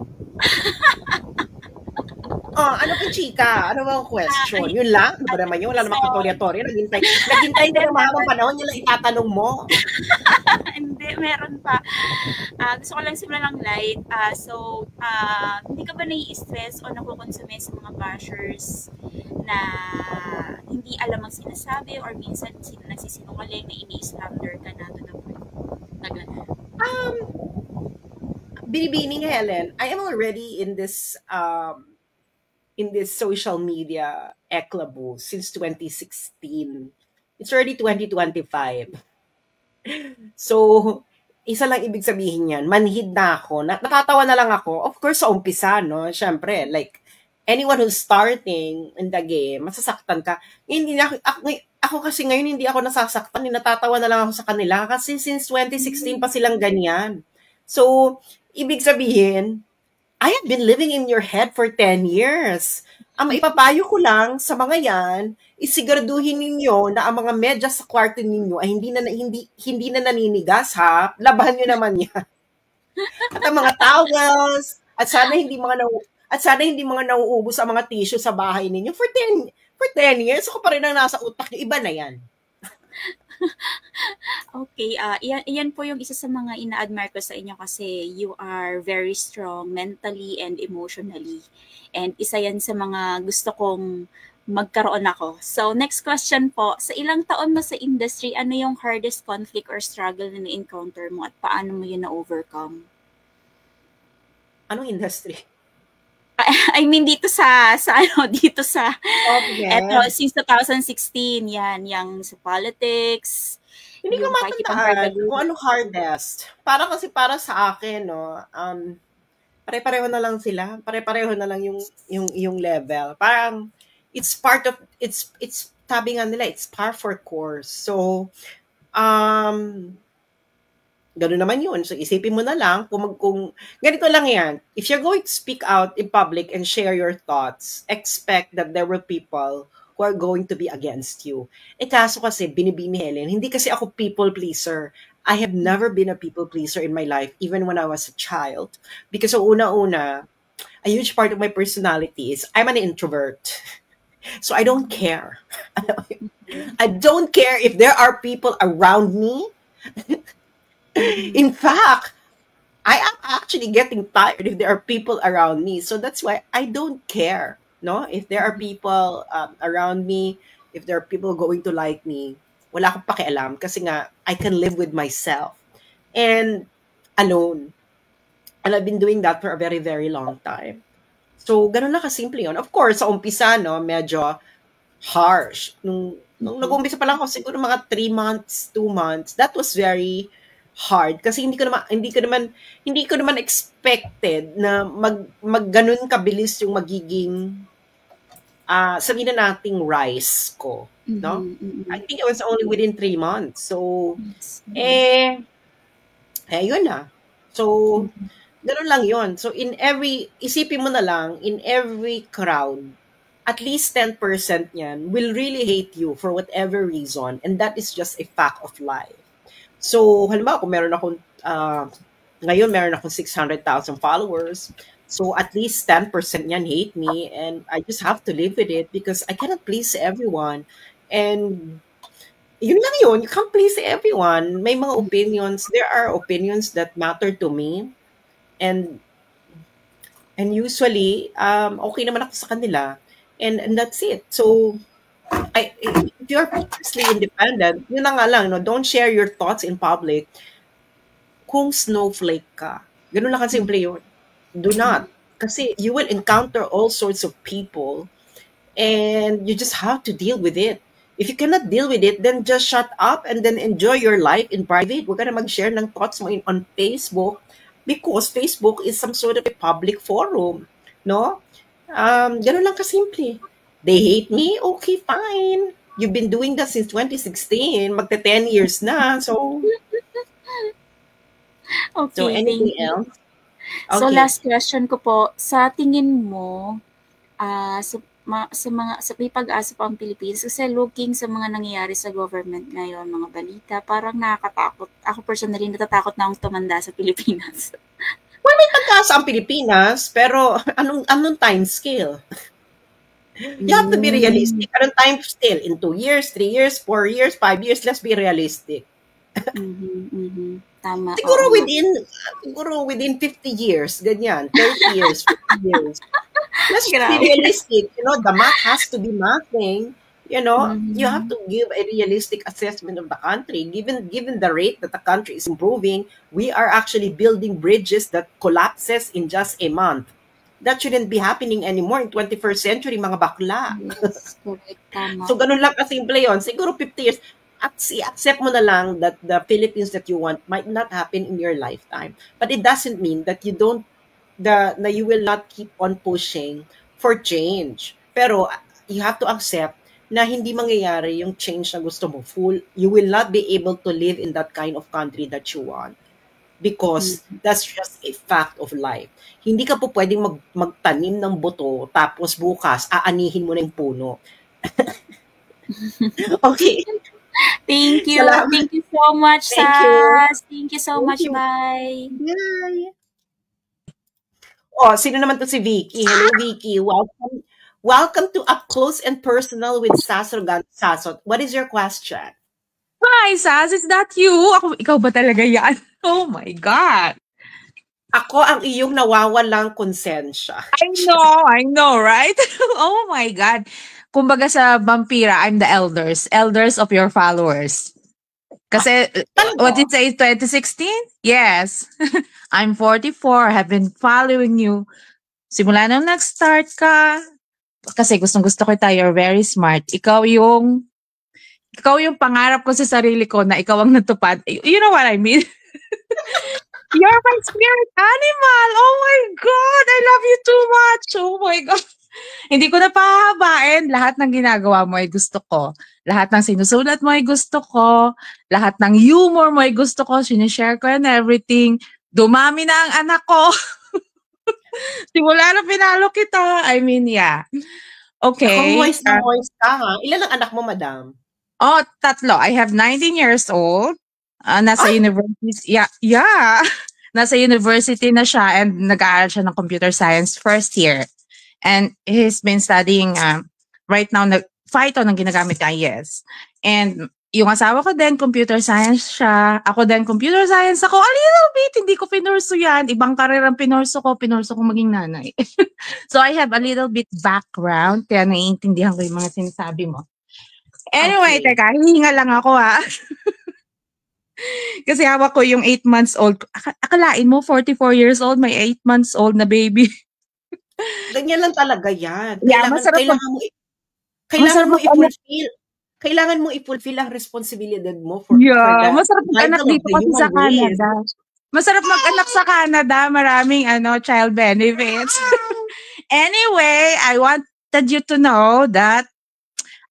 Speaker 1: Ano pa, chika? Ano bang question? Yun lang? Ano ba naman yun? Wala namang katorya-torya. Naghintay ka ng mahabang panahon, yun lang itatanong mo.
Speaker 6: Hindi, meron pa. Gusto ko lang simulan ng light. Hindi ka ba nai-stress o nakukonsume sa mga bashers na hindi alam ang sinasabi or minsan nagsisinungaling na ini-slander ka na to the point na gano'n?
Speaker 1: Binibining Helen, I am already in this social media eklabo since 2016. It's already 2025. So, isa lang ibig sabihin yan, manhid na ako. Natatawa na lang ako. Of course, sa umpisa, no? Siyempre, like, anyone who's starting in the game, masasaktan ka. Hindi na, ako kasi ngayon, hindi ako nasasaktan. Natatawa na lang ako sa kanila. Kasi since 2016 pa silang ganyan. So, ibig sabihin, I have been living in your head for 10 years. Ang maipapayo ko lang sa mga yan, isiguraduhin ninyo na ang mga medyas sa kwarto ninyo ay hindi na naninigas, ha? Labahan nyo naman yan. At ang mga towels, at sana hindi mga nauubos ang mga tissue sa bahay ninyo for 10 years. Ako pa rin ang nasa utak nyo. Iba na yan.
Speaker 6: Okay, iyan po yung isa sa mga ina-admire ko sa inyo kasi you are very strong mentally and emotionally. And isa yan sa mga gusto kong magkaroon ako. So, next question po. Sa ilang taon mo sa industry, ano yung hardest conflict or struggle na na-encounter mo at paano mo yun na-overcome?
Speaker 1: Anong industry?
Speaker 6: I mean, dito sa since 2016, yan, yung sa politics.
Speaker 1: Hindi ko matandaan kung ano hardest. Para sa akin, no, pare-pareho na lang sila. Pare-pareho na lang yung level. Parang, it's sabi nga nila, it's par for course. So, gano'n naman yun. So, isipin mo na lang kung ganito lang yan. If you're going to speak out in public and share your thoughts, expect that there will people who are going to be against you. Kaso kasi, binibini Helen, hindi kasi ako people pleaser. I have never been a people pleaser in my life, even when I was a child. Because una-una, a huge part of my personality is I'm an introvert. So I don't care. I don't care if there are people around me. In fact, I am actually getting tired if there are people around me. So that's why I don't care. No, if there are people around me, if there are people going to like me, wala akong pakialam kasi nga I can live with myself and alone. And I've been doing that for a very, very long time. So, ganun lang kasimple yun. Of course, sa umpisa, no, medyo harsh. Nung nag-umpisa pa lang ako, siguro mga 3 months, 2 months, that was very hard. Kasi hindi ko naman expected na ganun kabilis yung magiging sabihin na nating rise ko. No? I think it was only within 3 months. So, yun na. So, ganun lang yun. So, isipin mo na lang, in every crowd, at least 10% yan will really hate you for whatever reason. And that is just a fact of life. So, halimbawa, kung ngayon meron akong 600,000 followers. So, at least 10% yan hate me. And I just have to live with it because I cannot please everyone. And yun lang yun. You can't please everyone. May mga opinions. There are opinions that matter to me. And usually, okay naman ako sa kanila. And that's it. So, if you're fiercely independent, yun na nga lang, no? Don't share your thoughts in public kung snowflake ka. Ganun lang kasimple yun. Do not. Kasi you will encounter all sorts of people and you just have to deal with it. If you cannot deal with it, then just shut up and then enjoy your life in private. Huwag ka na mag-share ng thoughts mo on Facebook because Facebook is some sort of a public forum. No? Ganun lang kasimple. They hate me? Okay, fine. You've been doing that since 2016. Magta 10 years na. So
Speaker 6: Okay,
Speaker 1: anything
Speaker 6: thank you.
Speaker 1: else?
Speaker 6: So
Speaker 1: Okay.
Speaker 6: last question ko po, sa tingin mo, sa may pag-asa pa ang Pilipinas, kasi looking sa mga nangyayari sa government ngayon, mga balita, parang nakakatakot. Ako personally, natatakot na akong tumanda sa Pilipinas.
Speaker 1: Pagkasa ang Pilipinas, pero anong time scale? You have to be realistic. Anong time scale? In 2 years, 3 years, 4 years, 5 years, let's be realistic.
Speaker 6: Tama.
Speaker 1: Siguro
Speaker 6: oo.
Speaker 1: within 50 years, ganyan, 30 years, 50 years. Let's be
Speaker 6: Grabe.
Speaker 1: realistic. The math has to be mathing. You have
Speaker 6: Mhm.
Speaker 1: to give a realistic assessment of the country. Given the rate that the country is improving, we are actually building bridges that collapses in just a month. That shouldn't be happening anymore in 21st century, mga bakla.
Speaker 6: Yes, correct. Tama.
Speaker 1: So, ganun lang kasimple yun. Siguro 50 years. At accept mo na lang that the Philippines that you want might not happen in your lifetime. But it doesn't mean that you will not keep on pushing for change. Pero you have to accept na hindi mangyayari yung change na gusto mo. You will not be able to live in that kind of country that you want. Because that's just a fact of life. Hindi ka po pwedeng magtanim ng buto tapos bukas aanihin mo na yung puno. Okay.
Speaker 6: Thank you.
Speaker 1: Salamat.
Speaker 6: Thank you so much,
Speaker 1: Thank you.
Speaker 6: Sas. Thank you so
Speaker 1: Thank
Speaker 6: much.
Speaker 1: you.
Speaker 6: Bye.
Speaker 1: Bye. Sino naman to si Vicky? Hello, Vicky. Welcome to Up Close and Personal with Sasot. Sasot, what is your question?
Speaker 7: Hi, Sas. Is that you? Ikaw ba talaga yan? Oh my God.
Speaker 1: Ako ang iyong nawawalang konsensya.
Speaker 7: I know, right? Oh my God. Kumbaga sa Vampira, I'm the elders of your followers. Kasi, what did you say, 2016? Yes. I'm 44, have been following you. Simula nang nag-start ka, kasi gustong-gusto ko tayo, you're very smart. Ikaw yung pangarap ko sa sarili ko na ikaw ang natupad. You know what I mean? You're my spirit animal. Oh my God, I love you too much. Oh my God. Hindi ko na pahabain. Lahat ng ginagawa mo ay gusto ko. Lahat ng sinusulat mo ay gusto ko. Lahat ng humor mo ay gusto ko. Sinishare ko and everything. Dumami na ang anak ko. Simula na pinalo kita. I mean, yeah. Okay.
Speaker 1: Moist na moist ka, ha? Ilan ang anak mo, madam?
Speaker 7: 3. I have 19 years old. Nasa university. Yeah. Nasa university na siya and nag-aaral siya ng computer science first year. And he's been studying right now, Python ang ginagamit niya, yes. And yung asawa ko din, computer science siya. Ako din, computer science ako. A little bit, hindi ko pinurso yan. Ibang karir ang pinurso ko maging nanay. So I have a little bit background, kaya naiintindihan ko yung mga sinasabi mo. Anyway,
Speaker 1: Okay.
Speaker 7: teka, hihinga lang ako ha. Kasi hawak ko yung 8 months old. Akalain mo, 44 years old, may 8 months old na baby.
Speaker 1: Ganyan lang talaga yan.
Speaker 7: Yeah, masarap
Speaker 1: Kailangan mo i-fulfill ang responsibilidad mo for
Speaker 7: Yeah,
Speaker 1: the
Speaker 7: masarap mag-anak
Speaker 1: survival of
Speaker 7: dito
Speaker 1: the
Speaker 7: kasi
Speaker 1: human
Speaker 7: sa
Speaker 1: race.
Speaker 7: Canada. Masarap mag-anak sa Canada. Maraming child benefits. Anyway, I wanted you to know that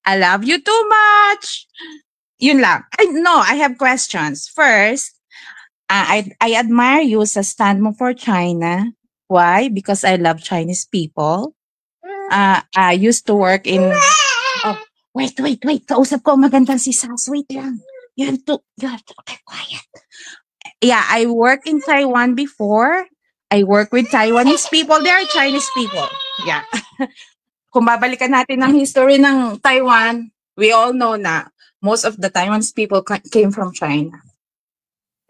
Speaker 7: I love you too much. Yun lang. I have questions. First, I admire you sa stand mo for China. Why? Because I love Chinese people. I used to work in... Oh, wait. Kausap ko magandang si Sas. Wait lang. You have to keep quiet. Yeah, I worked in Taiwan before. I work with Taiwanese people. They are Chinese people. Yeah. Kung babalikan natin ang history ng Taiwan, we all know na most of the Taiwanese people came from China.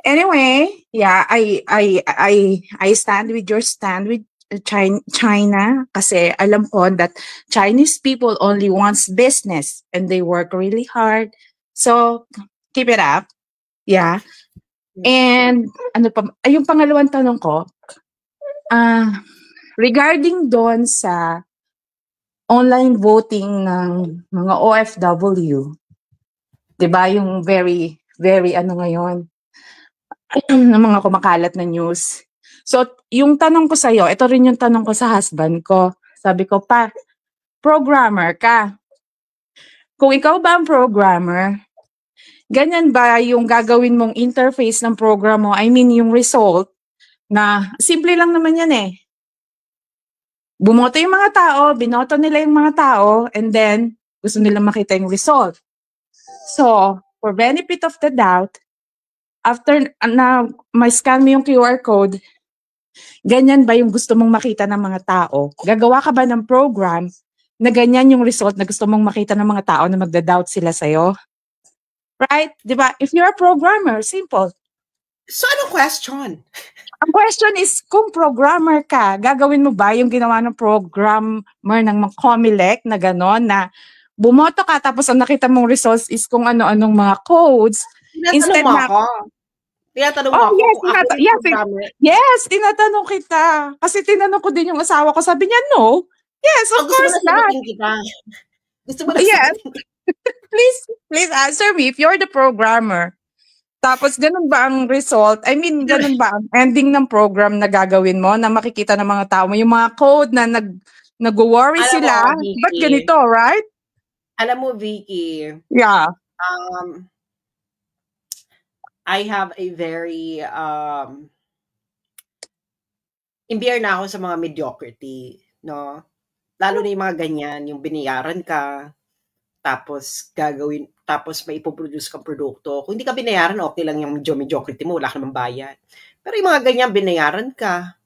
Speaker 7: Anyway, yeah, I stand with your stand with China kasi alam ko that Chinese people only wants business and they work really hard. So, keep it up. Yeah. And yung pangalawang tanong ko, regarding doon sa online voting ng mga OFW, 'di ba, yung very, very ano ngayon, ng mga kumakalat na news. So, yung tanong ko sa'yo, ito rin yung tanong ko sa husband ko. Sabi ko, pa, programmer ka. Kung ikaw ba ang programmer, ganyan ba yung gagawin mong interface ng program mo? I mean, yung result na simple lang naman yan eh. Bumoto yung mga tao, binoto nila yung mga tao, and then gusto nila makita yung result. So, for benefit of the doubt, after na ma-scan mo yung QR code, ganyan ba yung gusto mong makita ng mga tao? Gagawa ka ba ng program na ganyan yung result na gusto mong makita ng mga tao na magda-doubt sila sa'yo? Right? Di ba? If you're a programmer, simple.
Speaker 1: So, ano question?
Speaker 7: Ang question is, kung programmer ka, gagawin mo ba yung ginawa ng programmer ng mga Comelec na gano'n, na bumoto ka tapos ang nakita mong results is kung ano-anong mga codes.
Speaker 1: Tinatanong mo ako. Tinatanong mo ako
Speaker 7: yes,
Speaker 1: kung ako yung programmer.
Speaker 7: Yes, tinatanong kita. Kasi tinanong ko din yung asawa ko. Sabi niya, no. Yes, of course not.
Speaker 1: Gusto mo na
Speaker 7: yes. Please answer me if you're the programmer. Tapos, ganun ba ang result? I mean, ganun ba ang ending ng program na gagawin mo na makikita ng mga tao mo? Yung mga code na nag-worry sila. Ba't ganito, right?
Speaker 1: Alam mo, Vicky.
Speaker 7: Yeah.
Speaker 1: I have a very, imbyer na ako sa mga mediocrity, no? Lalo na yung mga ganyan, yung binayaran ka, tapos may ipoproduce kang produkto. Kung hindi ka binayaran, okay lang yung mediocrity mo, wala ka namang bayad. Pero yung mga ganyan, binayaran ka,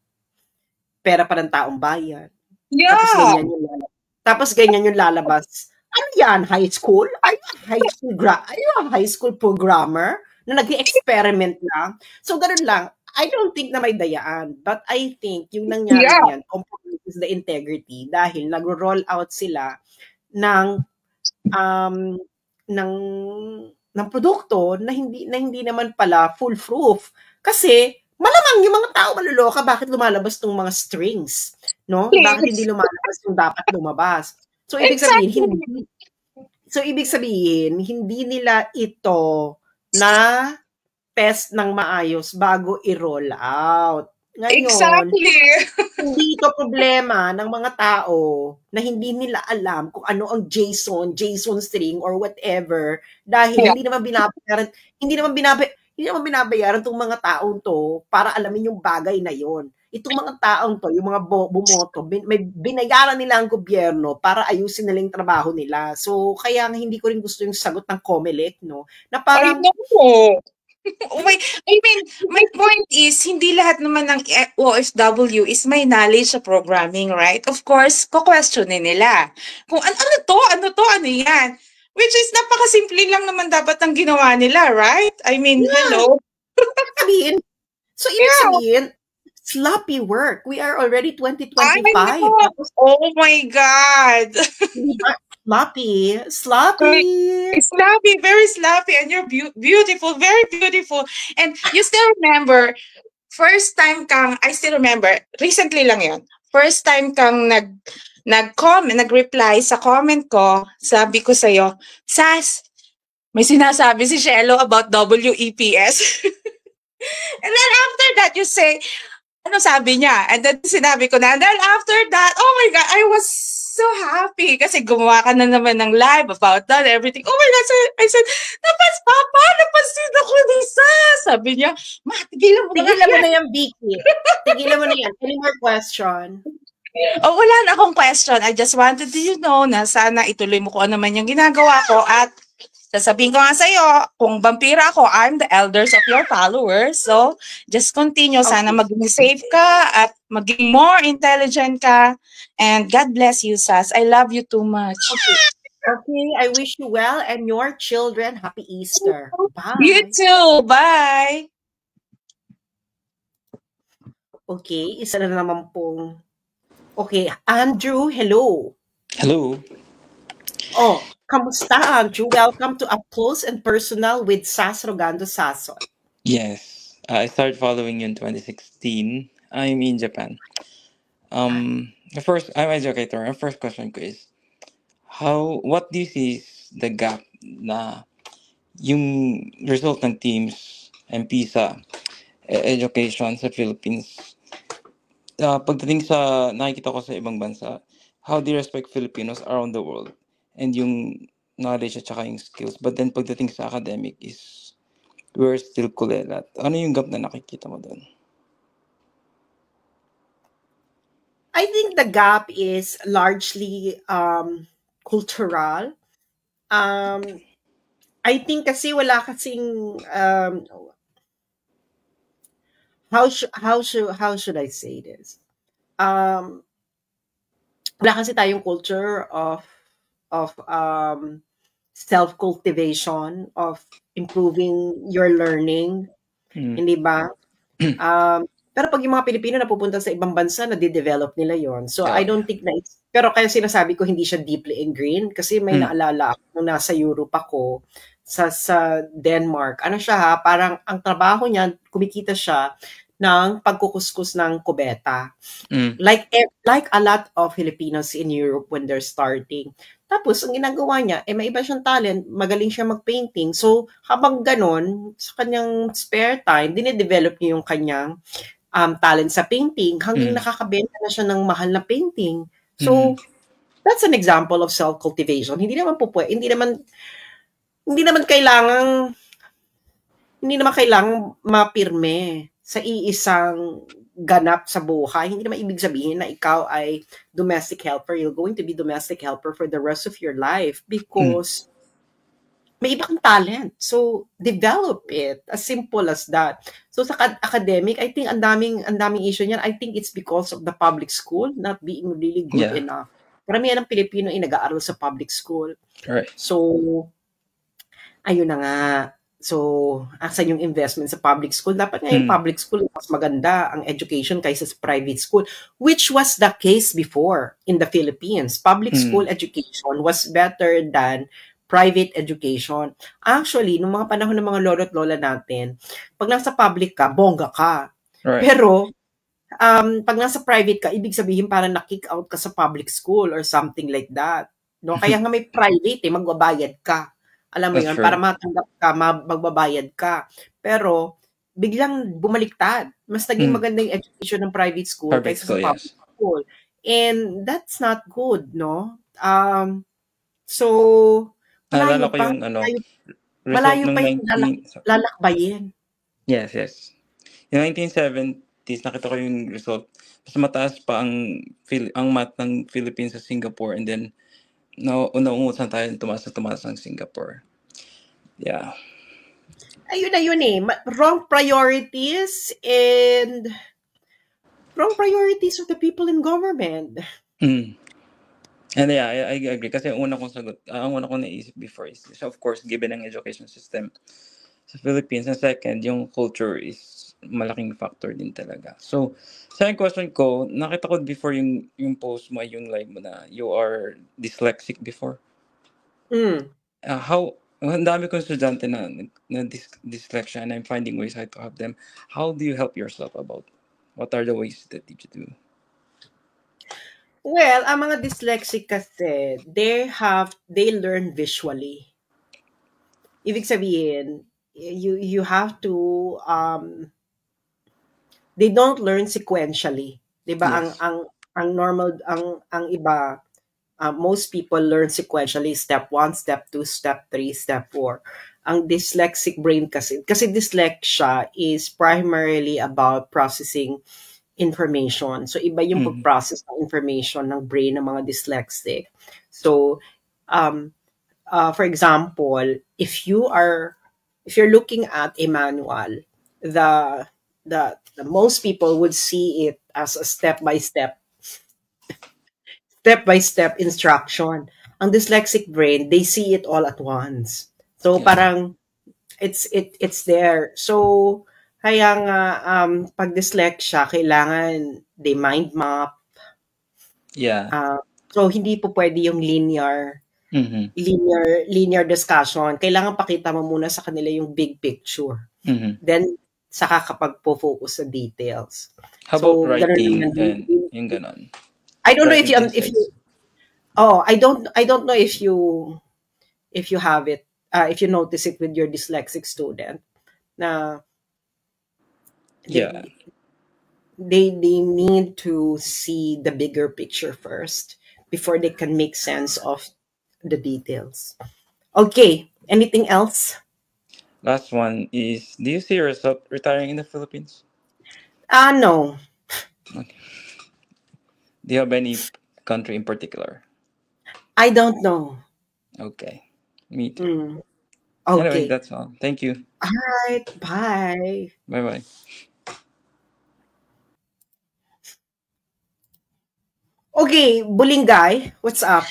Speaker 1: pera pa ng taong bayan.
Speaker 7: Yeah.
Speaker 1: Tapos ganyan yung lalabas. Ano yan? High school? High school programmer na nag-experiment lang. So, ganun lang. I don't think na may dayaan. But I think yung nangyari yan compromises the integrity dahil nag-roll out sila ng produkto na hindi naman pala foolproof. Kasi malamang yung mga tao maluloka, bakit lumalabas tong mga strings, no? Bakit hindi lumalabas yung dapat lumabas? So ibig sabihin, hindi nila ito na test ng maayos bago i-roll out. Ngayon, hindi ito problema ng mga tao na hindi nila alam kung ano ang JSON string or whatever dahil hindi naman binabayaran tong mga taong to para alamin yung bagay na yon. Itong mga taong to, yung mga bumoto, may binayaran nila ang gobyerno para ayusin nila yung trabaho nila. So, kaya hindi ko rin gusto yung sagot ng Comelec, no? Na parang,
Speaker 7: I mean, my point is, hindi lahat naman ng OFW is may knowledge sa programming, right? Of course, ko-questionin nila. Kung ano yan? Which is, napakasimple lang naman dapat ang ginawa nila, right? I mean, hello?
Speaker 1: Ibig sabihin, sloppy work. We are already 2025.
Speaker 7: Oh my God!
Speaker 1: Sloppy.
Speaker 7: Sloppy, very sloppy, and you're beautiful, very beautiful. And you still remember, I still remember, recently lang yun, first time kang nag-reply sa comment ko, sabi ko sa'yo, Sas, may sinasabi si Shelo about WEPS. And then after that, you say, ano sabi niya? And then sinabi ko na, and then after that, oh my God, I was so happy kasi gumawa ka na naman ng live about that, everything. Oh my God, so I said, napansin ako ni Sas. Sabi niya, tigilan mo
Speaker 1: na yan, Vicky. Tigilan mo na yan. Any more question?
Speaker 7: Oh, wala na akong question. I just wanted you know na sana ituloy mo kung ano man yung ginagawa ko at sasabihin ko nga sa'yo, kung vampira ako, I'm the elders of your followers. So, just continue. Sana maging safe ka at maging more intelligent ka. And God bless you, Sas. I love you too much.
Speaker 1: Okay, I wish you well and your children happy Easter. Bye.
Speaker 7: You too. Bye.
Speaker 1: Okay, isa na naman pong... Okay, Andrew, hello.
Speaker 8: Hello.
Speaker 1: Oh, kamusta, Andrew? Welcome to Up Close and Personal with Sas Rogando Sason.
Speaker 8: Yes, I started following you in 2016. I'm in Japan. I'm educator. Ang first question ko is, what do you see is the gap na yung result ng teams and PISA education sa Philippines? Pagdating sa nakikita ko sa ibang bansa, how do you respect Filipinos around the world? And yung knowledge at saka yung skills. But then pagdating sa academic is, we're still kulelat. Ano yung gap na nakikita mo doon?
Speaker 1: I think the gap is largely cultural. I think kasi wala kasing how should I say this? Wala kasi tayong culture of self-cultivation, of improving your learning, hindi ba? Pero pag yung mga Pilipino na pupunta sa ibang bansa, na-develop nila yon. So, I don't think na pero kaya sinasabi ko hindi siya deeply ingrained kasi may naalala ako nung nasa Europe ako, sa Denmark. Ano siya ha? Parang ang trabaho niya, kumikita siya ng pagkukuskus ng kubeta. Like a lot of Filipinos in Europe when they're starting. Tapos, ang ginagawa niya, may iba siyang talent, magaling siya mag-painting. So, habang ganon, sa kanyang spare time, dine-develop niya yung kanyang talent sa painting hanggang nakakabenta na siya ng mahal na painting. So, that's an example of self-cultivation. Hindi naman kailangang mapirme sa iisang ganap sa buhay. Hindi naman ibig sabihin na ikaw ay domestic helper. You're going to be domestic helper for the rest of your life because may iba kang talent. So, develop it. As simple as that. So, sa academic, I think ang daming issue niyan. I think it's because of the public school not being really good enough. Maramihan ng Pilipino ay nag-aaral sa public school.
Speaker 8: Right.
Speaker 1: So, ayun na nga. So, asan yung investment sa public school? Dapat nga yung public school, mas maganda ang education kaysa sa private school, which was the case before in the Philippines. Public school education was better than private education. Actually, nung mga panahon ng mga lolo at lola natin, pag nasa public ka, bongga ka.
Speaker 8: Right.
Speaker 1: Pero, pag nasa private ka, ibig sabihin parang na-kick out ka sa public school or something like that. No? Kaya nga may private, magbabayad ka. Alam mo yun, para matanggap ka, magbabayad ka. Pero, biglang bumaliktad. Mas naging maganda yung education ng private school kaysa sa public school. And that's not good, no? So, malayo pa yung lalakbayin.
Speaker 8: Yes. Yung 1970s, nakita ko yung result. Mas mataas pa ang math ng Philippines sa Singapore, and then naungusan tayo tumaas ng Singapore. Yeah.
Speaker 1: Ayun wrong priorities of the people in government.
Speaker 8: And yeah, I agree. Kasi ang una kong naisip before is, of course, given ang education system sa Philippines. And second, yung culture is malaking factor din talaga. So, second question ko, nakita ko before yung post mo, yung live mo na you are dyslexic before. Ang dami kong estudyante na dyslexia, and I'm finding ways how to help them. How do you help yourself about? What are the ways that you do?
Speaker 1: Well, ang mga dyslexic kasi, they learn visually. Ibig sabihin, you have to, they don't learn sequentially. Diba? Yes. Ang normal, ang iba, most people learn sequentially, step 1, step 2, step 3, step 4. Ang dyslexic brain kasi dyslexia is primarily about processing information. So, iba yung pag-process ng information ng brain ng mga dyslexic. So, for example, if you're looking at a manual, the most people would see it as a step-by-step instruction. Ang dyslexic brain, they see it all at once. So, parang it's there. So, kaya nga, pag dyslexia, kailangan they mind map.
Speaker 8: Yeah.
Speaker 1: So, hindi po pwede yung linear discussion. Kailangan pakita mo muna sa kanila yung big picture. Then, saka kapag po-focus sa details.
Speaker 8: How about writing? Yung ganon.
Speaker 1: I don't know if
Speaker 8: Writing
Speaker 1: you
Speaker 8: essays.
Speaker 1: I don't know if you have it, if you notice it with your dyslexic student, na
Speaker 8: Yeah.
Speaker 1: they need to see the bigger picture first before they can make sense of the details. Okay, anything else?
Speaker 8: Last one is, do you see yourself retiring in the Philippines?
Speaker 1: No.
Speaker 8: Okay. Do you have any country in particular?
Speaker 1: I don't know.
Speaker 8: Okay. Me too.
Speaker 1: Okay.
Speaker 8: Anyway, that's all. Thank you.
Speaker 1: All right. Bye.
Speaker 8: Bye-bye.
Speaker 1: Okay, Bulingay, what's up?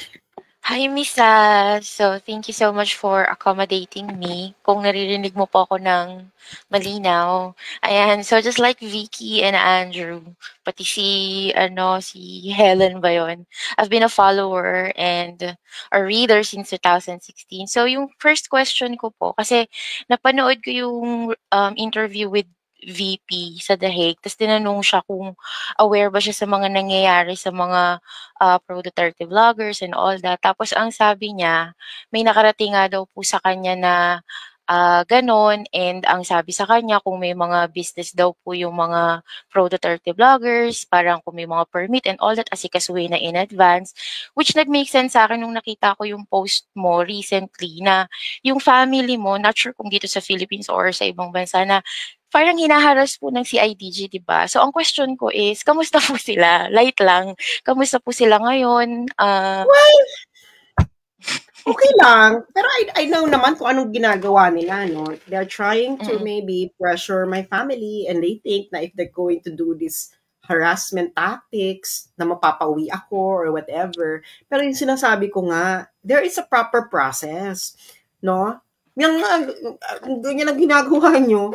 Speaker 9: Hi, Misa. So, thank you so much for accommodating me. Kung naririnig mo po ako ng malinaw. Ayan, so just like Vicky and Andrew, pati si Helen ba yun? I've been a follower and a reader since 2016. So, yung first question ko po, kasi napanood ko yung interview with VP sa The Hague, tapos tinanong siya kung aware ba siya sa mga nangyayari sa mga pro-Duterte vloggers and all that. Tapos ang sabi niya, may nakarating nga daw po sa kanya na ganon, and ang sabi sa kanya kung may mga business daw po yung mga pro-Duterte vloggers, parang kung may mga permit and all that, asikasuhin na in advance, which nag-make sense sa akin nung nakita ko yung post mo recently na yung family mo, not sure kung dito sa Philippines or sa ibang bansa, na parang hinaharas po ng CIDG, di ba? So, ang question ko is, kamusta po sila? Light lang. Kamusta po sila ngayon?
Speaker 1: Well, okay lang. Pero I know naman kung anong ginagawa nila, no? They're trying to maybe pressure my family, and they think na if they're going to do this harassment tactics, na mapapauwi ako or whatever. Pero yung sinasabi ko nga, there is a proper process, no? Yung ganyan ang ginagawa nyo,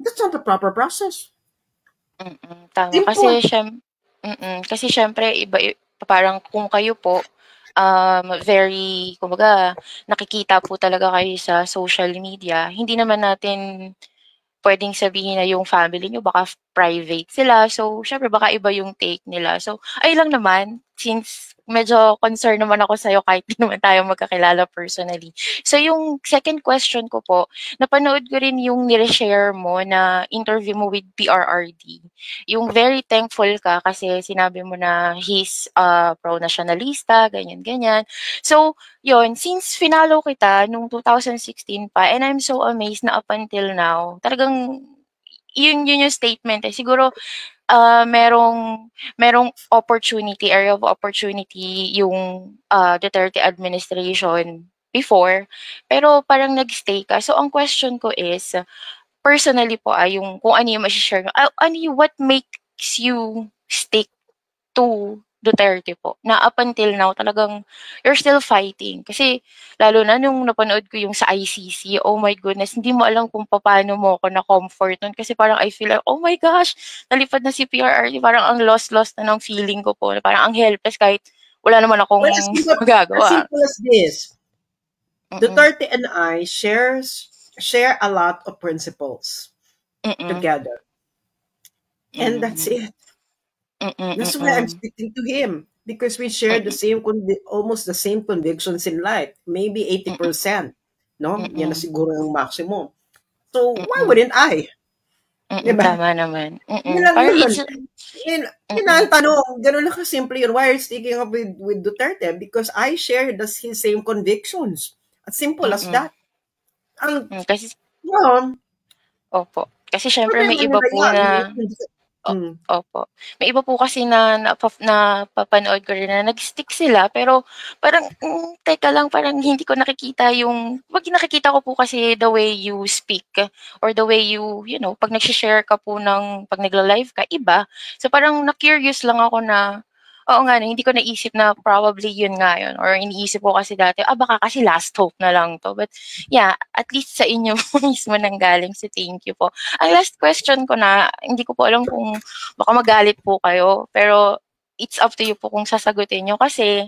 Speaker 1: that's not the proper process.
Speaker 9: Tama.
Speaker 1: Simple.
Speaker 9: Kasi syempre, parang kung kayo po, very, kumbaga, nakikita po talaga kayo sa social media, hindi naman natin pwedeng sabihin na yung family nyo baka private sila. So, syempre baka iba yung take nila. So, ay lang naman, since medyo concerned naman ako sa'yo kahit di naman tayo magkakilala personally. So, yung second question ko po, napanood ko rin yung nire-share mo na interview mo with PRRD. Yung very thankful ka kasi sinabi mo na he's pro-nationalista, ganyan-ganyan. So, yun, since finalo kita nung 2016 pa, and I'm so amazed na up until now, talagang yun yung statement eh. Siguro merong area of opportunity yung Duterte administration before, pero parang nag-stay ka. So ang question ko is, personally po yung kung ano yung ma-share mo, what makes you stick to Duterte po, na up until now talagang you're still fighting? Kasi lalo na nung napanood ko yung sa ICC, oh my goodness, hindi mo alam kung paano mo ako na-comfort nun, kasi parang I feel like, oh my gosh, nalipad na si PRRD, parang ang lost na ng feeling ko po, parang ang helpless kahit wala naman akong magagawa.
Speaker 1: As simple as this, Duterte and I share a lot of principles together. And that's it. That's why I'm sticking to him, because we share the same almost the same convictions in life, maybe 80%, no? Yan na siguro yung maximum. So why wouldn't I? Diba?
Speaker 9: Tama naman.
Speaker 1: Yun ang tanong. Ganun lang kasimple yun. Why are you sticking up with Duterte? Because I share his same convictions. As simple as that.
Speaker 9: Kasi,
Speaker 1: opo.
Speaker 9: Kasi syempre may iba po na opo. May iba po kasi na napapanood ko rin na nag-stick sila, pero parang teka lang, parang hindi ko nakikita nakikita ko po kasi the way you speak or the way you know, pag nag-share ka po pag nagla-live ka, iba. So parang na-curious lang ako na, oo nga, hindi ko naisip na probably yun nga yun. Or iniisip ko kasi dati, baka kasi last hope na lang to. But yeah, at least sa inyo mismo nanggaling. So thank you po. Ang last question ko na, hindi ko po alam kung baka magalit po kayo. Pero it's up to you po kung sasagutin nyo. Kasi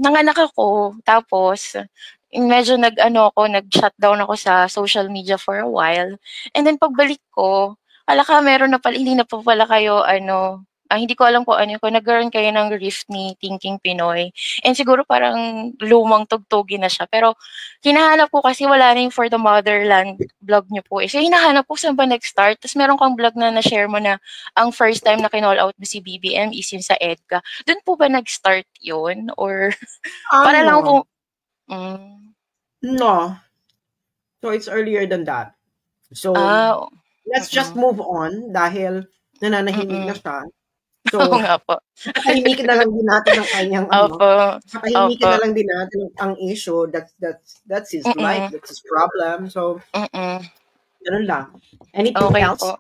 Speaker 9: nanganak ako. Tapos medyo nag-shutdown ako sa social media for a while. And then pagbalik ko, Akala ka meron na pala, hindi na po pala kayo hindi ko alam kung kung nagkaroon kayo ng riff ni Thinking Pinoy. And siguro parang lumang tugtugin na siya. Pero hinahanap ko kasi wala na yung For the Motherland vlog niyo po. So hinahanap ko saan ba nag-start. Tapos meron kang vlog na na-share mo na ang first time na kinall out mo si BBM is yun sa EDCA. Doon po ba nag-start yun? Or para lang po...
Speaker 1: No. So it's earlier than that. So let's just move on dahil nananahimik na siya. So,
Speaker 9: Oo nga po.
Speaker 1: patahimikin na lang din natin ang kanyang patahimikin na lang din natin ang issue. That's his life, that's his problem. So, ganun lang. Anything
Speaker 9: Okay
Speaker 1: else?
Speaker 9: po.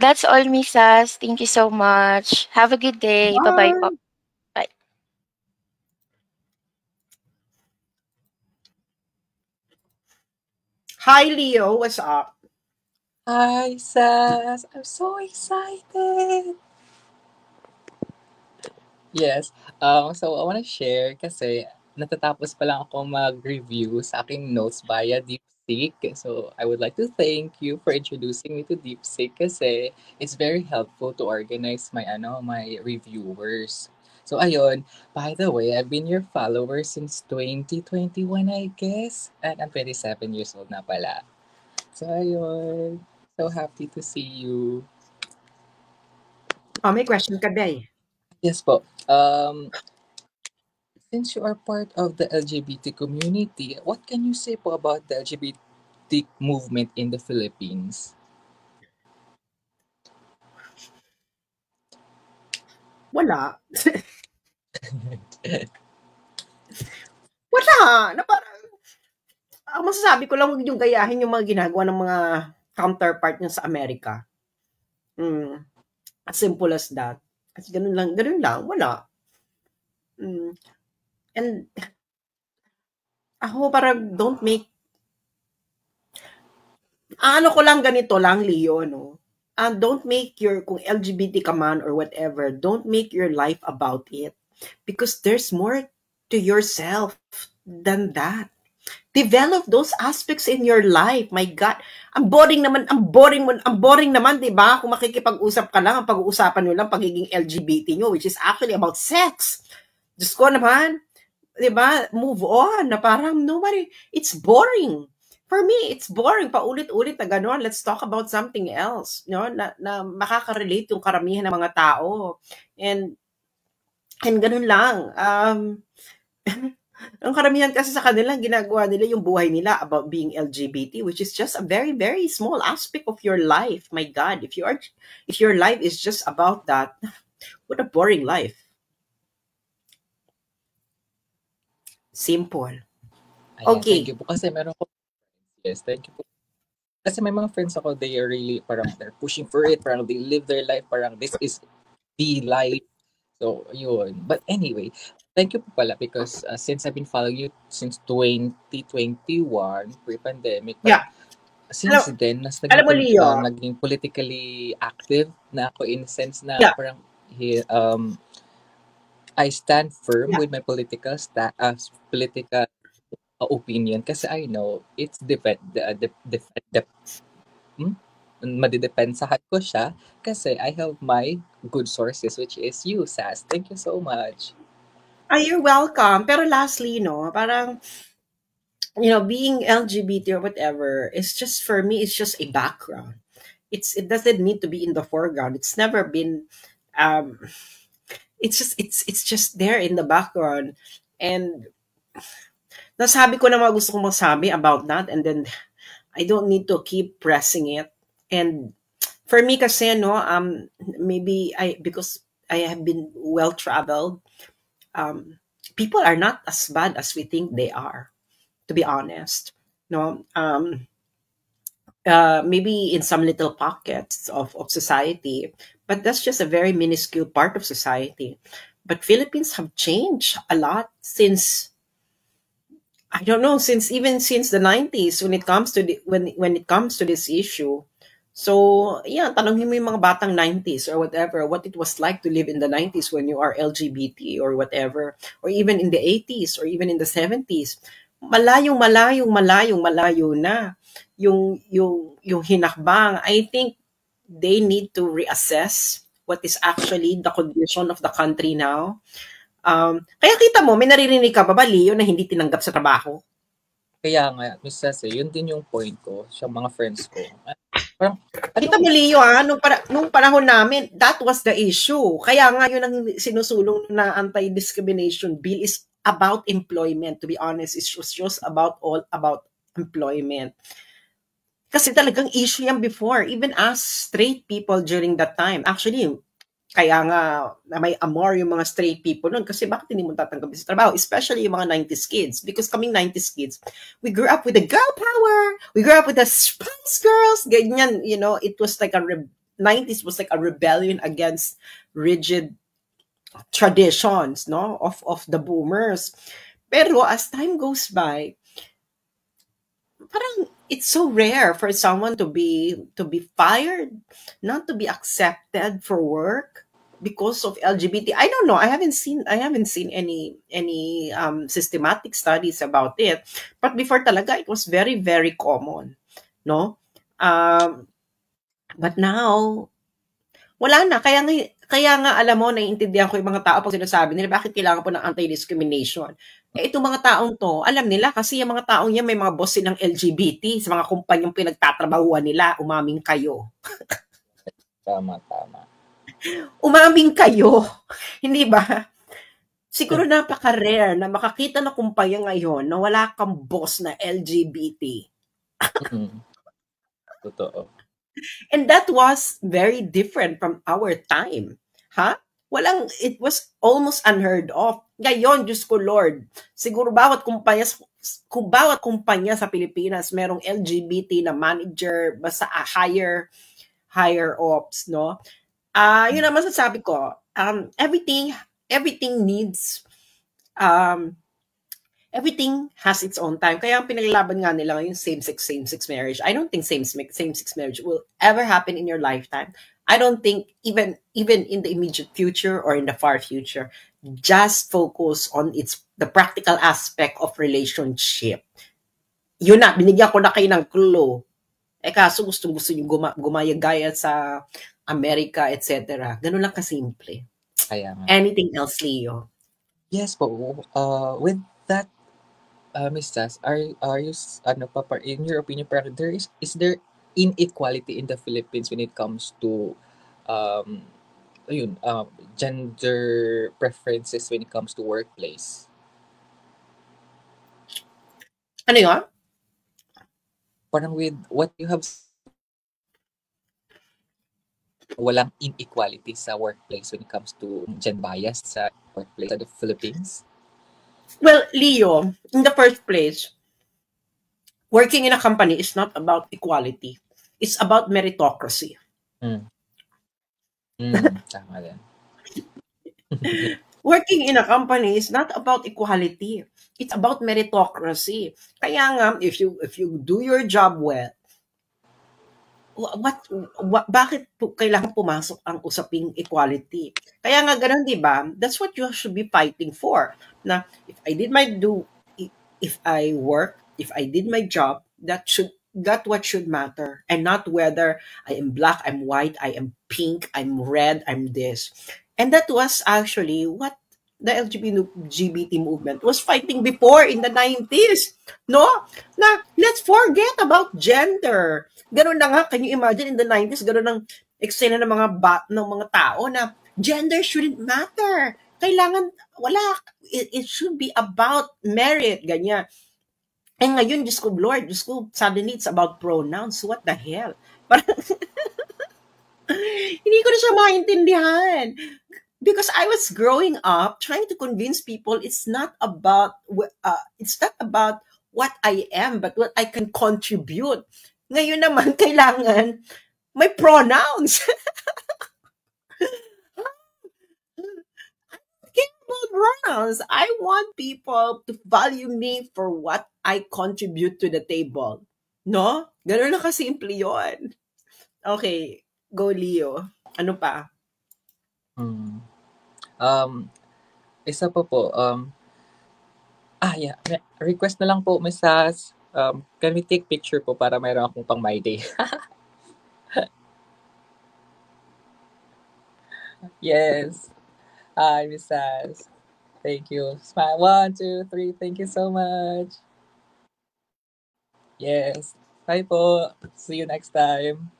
Speaker 9: That's all, Miss Sas. Thank you so much. Have a good day. Bye-bye po. Bye.
Speaker 1: Hi, Leo. What's up?
Speaker 10: Hi, Sas. I'm so excited. Yes. So I want to share kasi natatapos pa lang ako mag-review sa aking notes via DeepSeek. So I would like to thank you for introducing me to DeepSeek kasi it's very helpful to organize my my reviewers. So ayun, by the way, I've been your follower since 2021, I guess. And I'm 27 years old na pala. So ayun, so happy to see you.
Speaker 1: May question ka, Day?
Speaker 10: Yes po. Since you are part of the LGBT community, what can you say po about the LGBT movement in the Philippines?
Speaker 1: Wala. Wala. Na parang, ang masasabi ko lang, huwag niyong gayahin yung mga ginagawa ng mga counterpart niyo sa Amerika. As simple as that. Kasi ganun lang, wala. And ako parang don't make ko lang ganito lang, Leo, no? Don't make kung LGBT ka man or whatever, don't make your life about it. Because there's more to yourself than that. Develop those aspects in your life. My God, ang boring naman, di ba? Kung makikipag-usap ka lang, ang pag-uusapan nyo lang pagiging LGBT nyo, which is actually about sex. Diyos ko naman, di ba? Move on, na parang nobody, it's boring. For me, it's boring. Paulit-ulit na gano'n. Let's talk about something else. No? Na makaka-relate yung karamihan ng mga tao. And ganun lang. Ang karamihan kasi sa kanila, ginagawa nila yung buhay nila about being LGBT, which is just a very, very small aspect of your life. My God, if your life is just about that, what a boring life. Simple.
Speaker 10: Ayan,
Speaker 1: Okay.
Speaker 10: Thank you po. Kasi meron ko, yes, thank you po. Kasi may mga friends ako, they are really, parang they're pushing for it, parang they live their life, parang this is the life. So, yun. But anyway, thank you po pala because since I've been following you since 2021, pre-pandemic, since then, naging politically active na ako in sense na parang I stand firm with my political opinion kasi I know it's madidepensahan ko siya kasi I have my good sources which is you, Sas. Thank you so much.
Speaker 1: You're welcome. Pero lastly, no, parang, being LGBT or whatever, is just, for me, it's just a background. It doesn't need to be in the foreground. It's never been, it's just there in the background. And nasabi ko na mga gusto kong masabi about that, and then I don't need to keep pressing it. And for me kasi, no, maybe because I have been well-traveled, people are not as bad as we think they are, to be honest. No, maybe in some little pockets of society, but that's just a very minuscule part of society. But Philippines have changed a lot since, I don't know, since the 90s when it comes to when it comes to this issue. So, yeah, tanongin mo yung mga batang 90s or whatever, what it was like to live in the 90s when you are LGBT or whatever, or even in the 80s or even in the 70s. Malayong malayo na yung hinakbang. I think they need to reassess what is actually the condition of the country now. Kaya kita mo, may naririnig ka ba, Leo, na hindi tinanggap sa trabaho?
Speaker 10: Kaya nga, Miss Ceci, yun din yung point ko sa mga friends ko. Parang,
Speaker 1: Kita mo, Leo, nung panahon namin, that was the issue. Kaya nga yun ang sinusulong na anti-discrimination bill is about employment. To be honest, it's just all about employment. Kasi talagang issue yan before, even as straight people during that time. Actually, kaya nga may amor yung mga straight people nun kasi bakit hindi mo tatanggapin sa trabaho? Especially yung mga 90s kids. Because kaming 90s kids, we grew up with the girl power. We grew up with the Spice Girls. Ganyan, it was like 90s was like a rebellion against rigid traditions, no, of the boomers. Pero as time goes by, parang it's so rare for someone to be fired, not to be accepted for work because of LGBT. I don't know. I haven't seen any systematic studies about it. But before talaga, it was very, very common, no? But now, wala na. Kaya nga alam mo, naiintindihan ko yung mga tao pag sinasabi nila, bakit kailangan po ng anti-discrimination? Itong mga taong to, alam nila kasi yung mga taong yan may mga boss silang LGBT sa mga kumpanyang pinagtatrabahuan nila, umaming kayo.
Speaker 10: Tama.
Speaker 1: Umaming kayo. Hindi ba? Siguro napaka-rare na makakita na kumpanya ngayon na wala kang boss na LGBT.
Speaker 10: Totoo.
Speaker 1: And that was very different from our time. It was almost unheard of. Ngayon, Diyos ko Lord, siguro bawat kumpanya sa Pilipinas merong LGBT na manager, basta higher ops, no? Yun ang masasabi ko. Everything needs everything has its own time. Kaya ang pinaglalaban nga nila yung same-sex marriage. I don't think same-sex marriage will ever happen in your lifetime. I don't think even in the immediate future or in the far future. Just focus on the practical aspect of relationship. Yun na, binigyan ko na kayo ng clue. Kaso gusto nyo gumaya-gaya sa Amerika, etc. Ganun lang kasimple. Anything else, Leo?
Speaker 10: Yes po. With that, Ms. Sass, are you in your opinion, is there inequality in the Philippines when it comes to gender preferences when it comes to workplace?
Speaker 1: Ano yun?
Speaker 10: Parang with what you have, walang inequality sa workplace when it comes to gender bias sa workplace sa the Philippines?
Speaker 1: Well, Leo, in the first place, working in a company is not about equality. It's about meritocracy.
Speaker 10: Tama din.
Speaker 1: Working in a company is not about equality. It's about meritocracy. Kaya nga, if you do your job well, bakit kailangan pumasok ang usaping equality? Kaya nga ganun, di ba? That's what you should be fighting for. Na if I did my job, that what should matter, and not whether I am black, I'm white, I am pink, I'm red, I'm this. And that was actually what the LGBT movement was fighting before in the 90s. No? Na, let's forget about gender. Ganun na nga, can you imagine in the 90s, ganun ang eksena ng mga tao na gender shouldn't matter. Kailangan, it should be about merit, ganyan. Eh ngayon, Diyos ko, Lord, suddenly it's about pronouns. What the hell? Parang, hindi ko na siya maintindihan. Because I was growing up trying to convince people it's not about what I am, but what I can contribute. Ngayon naman, kailangan may pronouns. Pronouns. I want people to value me for what I contribute to the table. No? Ganun lang kasimple yun. Okay, go Leo. Ano pa?
Speaker 10: Isa pa po, request na lang po, Ms. Sass. Can we take picture po para mayroon akong pang my day? Yes. Hi, Miss Sass. Thank you. Smile. 1, 2, 3. Thank you so much. Yes. Bye po. See you next time.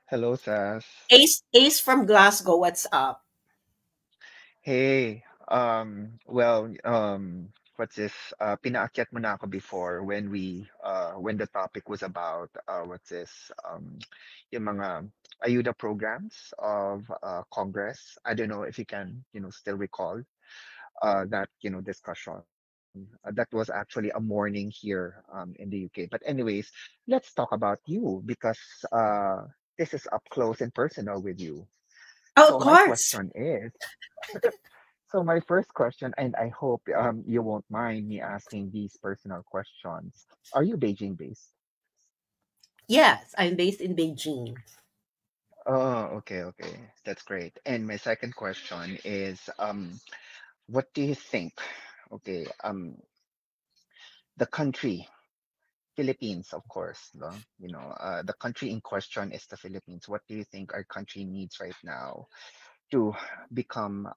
Speaker 11: Hello, Sas.
Speaker 1: Ace from Glasgow, what's up?
Speaker 11: Hey, well, what's this? Pinaakyat mo na ako before when the topic was about, what's this? Yung mga ayuda programs of Congress. I don't know if you can, still recall that, discussion. That was actually a morning here in the UK. But anyways, let's talk about you because this is up close and personal with you.
Speaker 1: Oh, of
Speaker 11: So my
Speaker 1: course.
Speaker 11: question is, so my first question, and I hope you won't mind me asking these personal questions. Are you Beijing based?
Speaker 1: Yes, I'm based in Beijing.
Speaker 11: Oh, okay, okay. That's great. And my second question is, what do you think? Okay, the country, Philippines, of course, no? The country in question is the Philippines. What do you think our country needs right now to become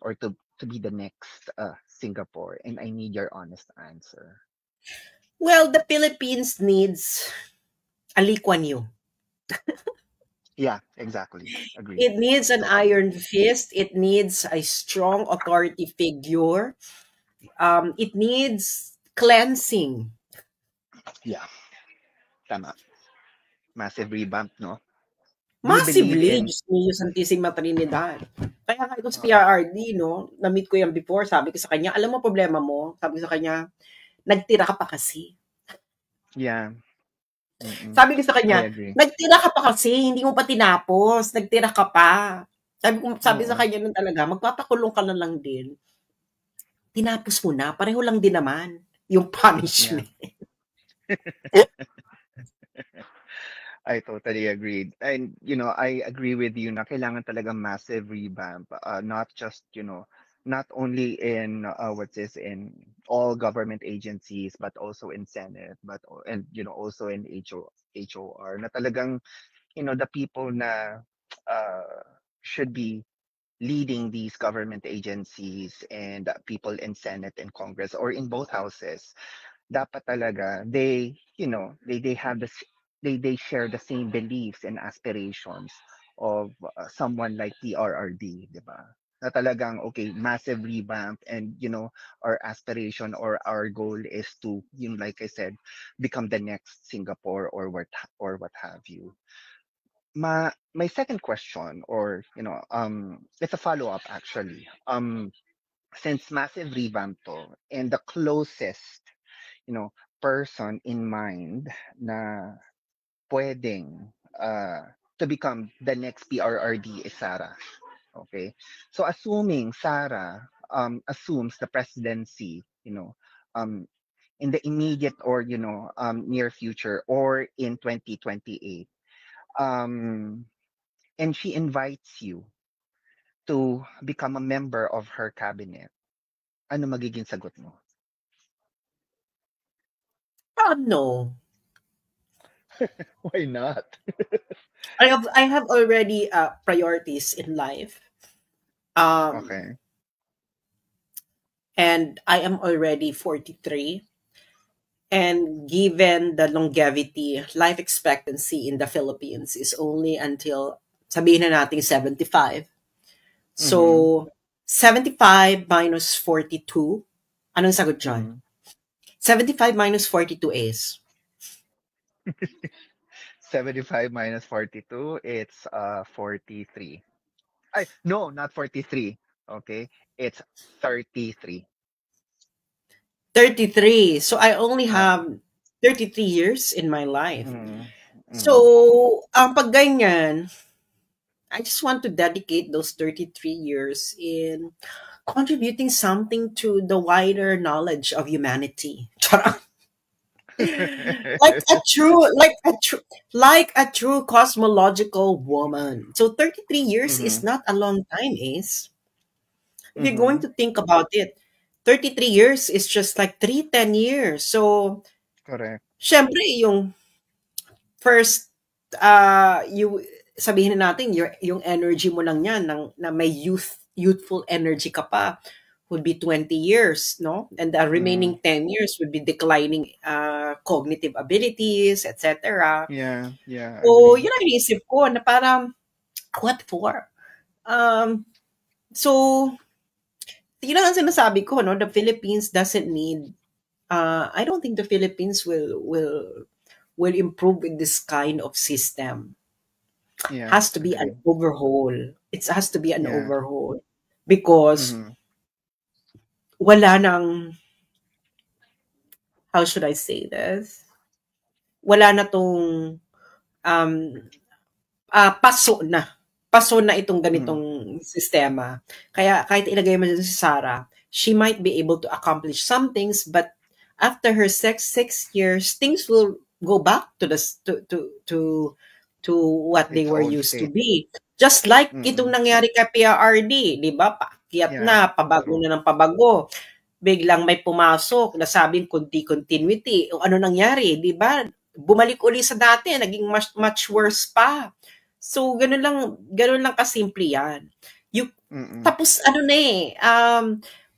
Speaker 11: or to be the next Singapore? And I need your honest answer.
Speaker 1: Well, the Philippines needs a Lee Kuan Yew.
Speaker 11: Yeah, exactly. Agree.
Speaker 1: It needs an
Speaker 11: Totally
Speaker 1: iron
Speaker 11: agree.
Speaker 1: fist. It needs a strong authority figure. It needs cleansing.
Speaker 11: Yeah, tama. Massive revamp, no? Do you believe
Speaker 1: Massively,
Speaker 11: in
Speaker 1: Diyos mio, Santissima Trinidad. Kaya nga ito sa
Speaker 11: uh,
Speaker 1: PRRD, no, na-meet ko yan before, sabi ko sa kanya, alam mo problema mo? Sabi ko sa kanya, nagtira ka pa kasi.
Speaker 11: yeah,
Speaker 1: Sabi ko sa
Speaker 11: I
Speaker 1: kanya,
Speaker 11: agree.
Speaker 1: nagtira ka pa kasi, hindi mo pa tinapos, nagtira ka pa. Sabi sa
Speaker 11: Oo.
Speaker 1: kanya nun talaga, magpapakulong ka na lang din. Tinapos mo na, pareho lang din naman yung
Speaker 11: Yeah.
Speaker 1: punishment.
Speaker 11: I totally agreed. And, I agree with you na kailangan talaga massive revamp. Not just, not only in, what's this, in all government agencies, but also in Senate, and, also in HOR, na talagang, the people na uh, should be leading these government agencies and people in Senate and Congress or in both houses, dapat talaga they have they share the same beliefs and aspirations of someone like PRRD, 'di ba? Na talagang okay, massive revamp, and our aspiration or our goal is to, like I said, become the next Singapore or what have you. My second question, or it's a follow up actually. Since massive revamp to, and the closest you know person in mind na pwedeng to become the next PRRD is Sarah. Okay, so assuming Sarah assumes the presidency, um in the immediate or near future or in 2028, um and she invites you to become a member of her cabinet, ano magiging sagot mo?
Speaker 1: No.
Speaker 11: Why not?
Speaker 1: I have already priorities in life.
Speaker 11: Okay.
Speaker 1: And I am already 43. And given the longevity, life expectancy in the Philippines is only until, sabihin na natin 75.
Speaker 11: Mm-hmm.
Speaker 1: So, 75 minus 42, anong sagot dyan?
Speaker 11: Mm-hmm.
Speaker 1: 75 minus 42 is?
Speaker 11: 75 minus 42, it's 43. No, not 43. Okay? It's 33.
Speaker 1: 33. So, I only
Speaker 11: Uh,
Speaker 1: have 33 years in my life.
Speaker 11: mm, mm,
Speaker 1: So, ang pag ganyan, I just want to dedicate those 33 years in contributing something to the wider knowledge of humanity. Like a true cosmological woman. So 33 years is
Speaker 11: mm-hmm.
Speaker 1: not a long time, Ace. If you're going
Speaker 11: Mm-hmm.
Speaker 1: to think about it, 33 years is just like 10 years. So,
Speaker 11: Correct.
Speaker 1: syempre, yung first, sabihin na natin, yung energy mo lang yan, na may youthful energy ka pa, would be 20 years, no? And the remaining 10 years would be declining cognitive abilities, etc.
Speaker 11: Yeah,
Speaker 1: So,
Speaker 11: agree.
Speaker 1: yun ang inisip ko, na parang, what for? So, yun ang sinasabi ko, no? The Philippines doesn't need, I don't think the Philippines will improve with this kind of system.
Speaker 11: Yeah,
Speaker 1: Has to be an
Speaker 11: agree.
Speaker 1: overhaul. It has to be an
Speaker 11: Yeah.
Speaker 1: overhaul. Because
Speaker 11: Mhm.
Speaker 1: wala nang, how should I say this? Wala na tong, paso na itong ganitong sistema. Kaya kahit ilagay mo dyan si Sarah, she might be able to accomplish some things, but after her 6 years, things will go back to what they
Speaker 11: Its
Speaker 1: were
Speaker 11: old
Speaker 1: used to
Speaker 11: state.
Speaker 1: be. Just like
Speaker 11: Mm-mm.
Speaker 1: itong nangyari kay PRRD, di ba? Paakyat
Speaker 11: Yeah,
Speaker 1: na, pabago
Speaker 11: true.
Speaker 1: na ng pabago. Biglang may pumasok na sabing continuity. O ano nangyari, di ba? Bumalik uli sa dati, naging much worse pa. So, ganun lang kasimple yan.
Speaker 11: Mm-mm.
Speaker 1: Tapos, ano na eh,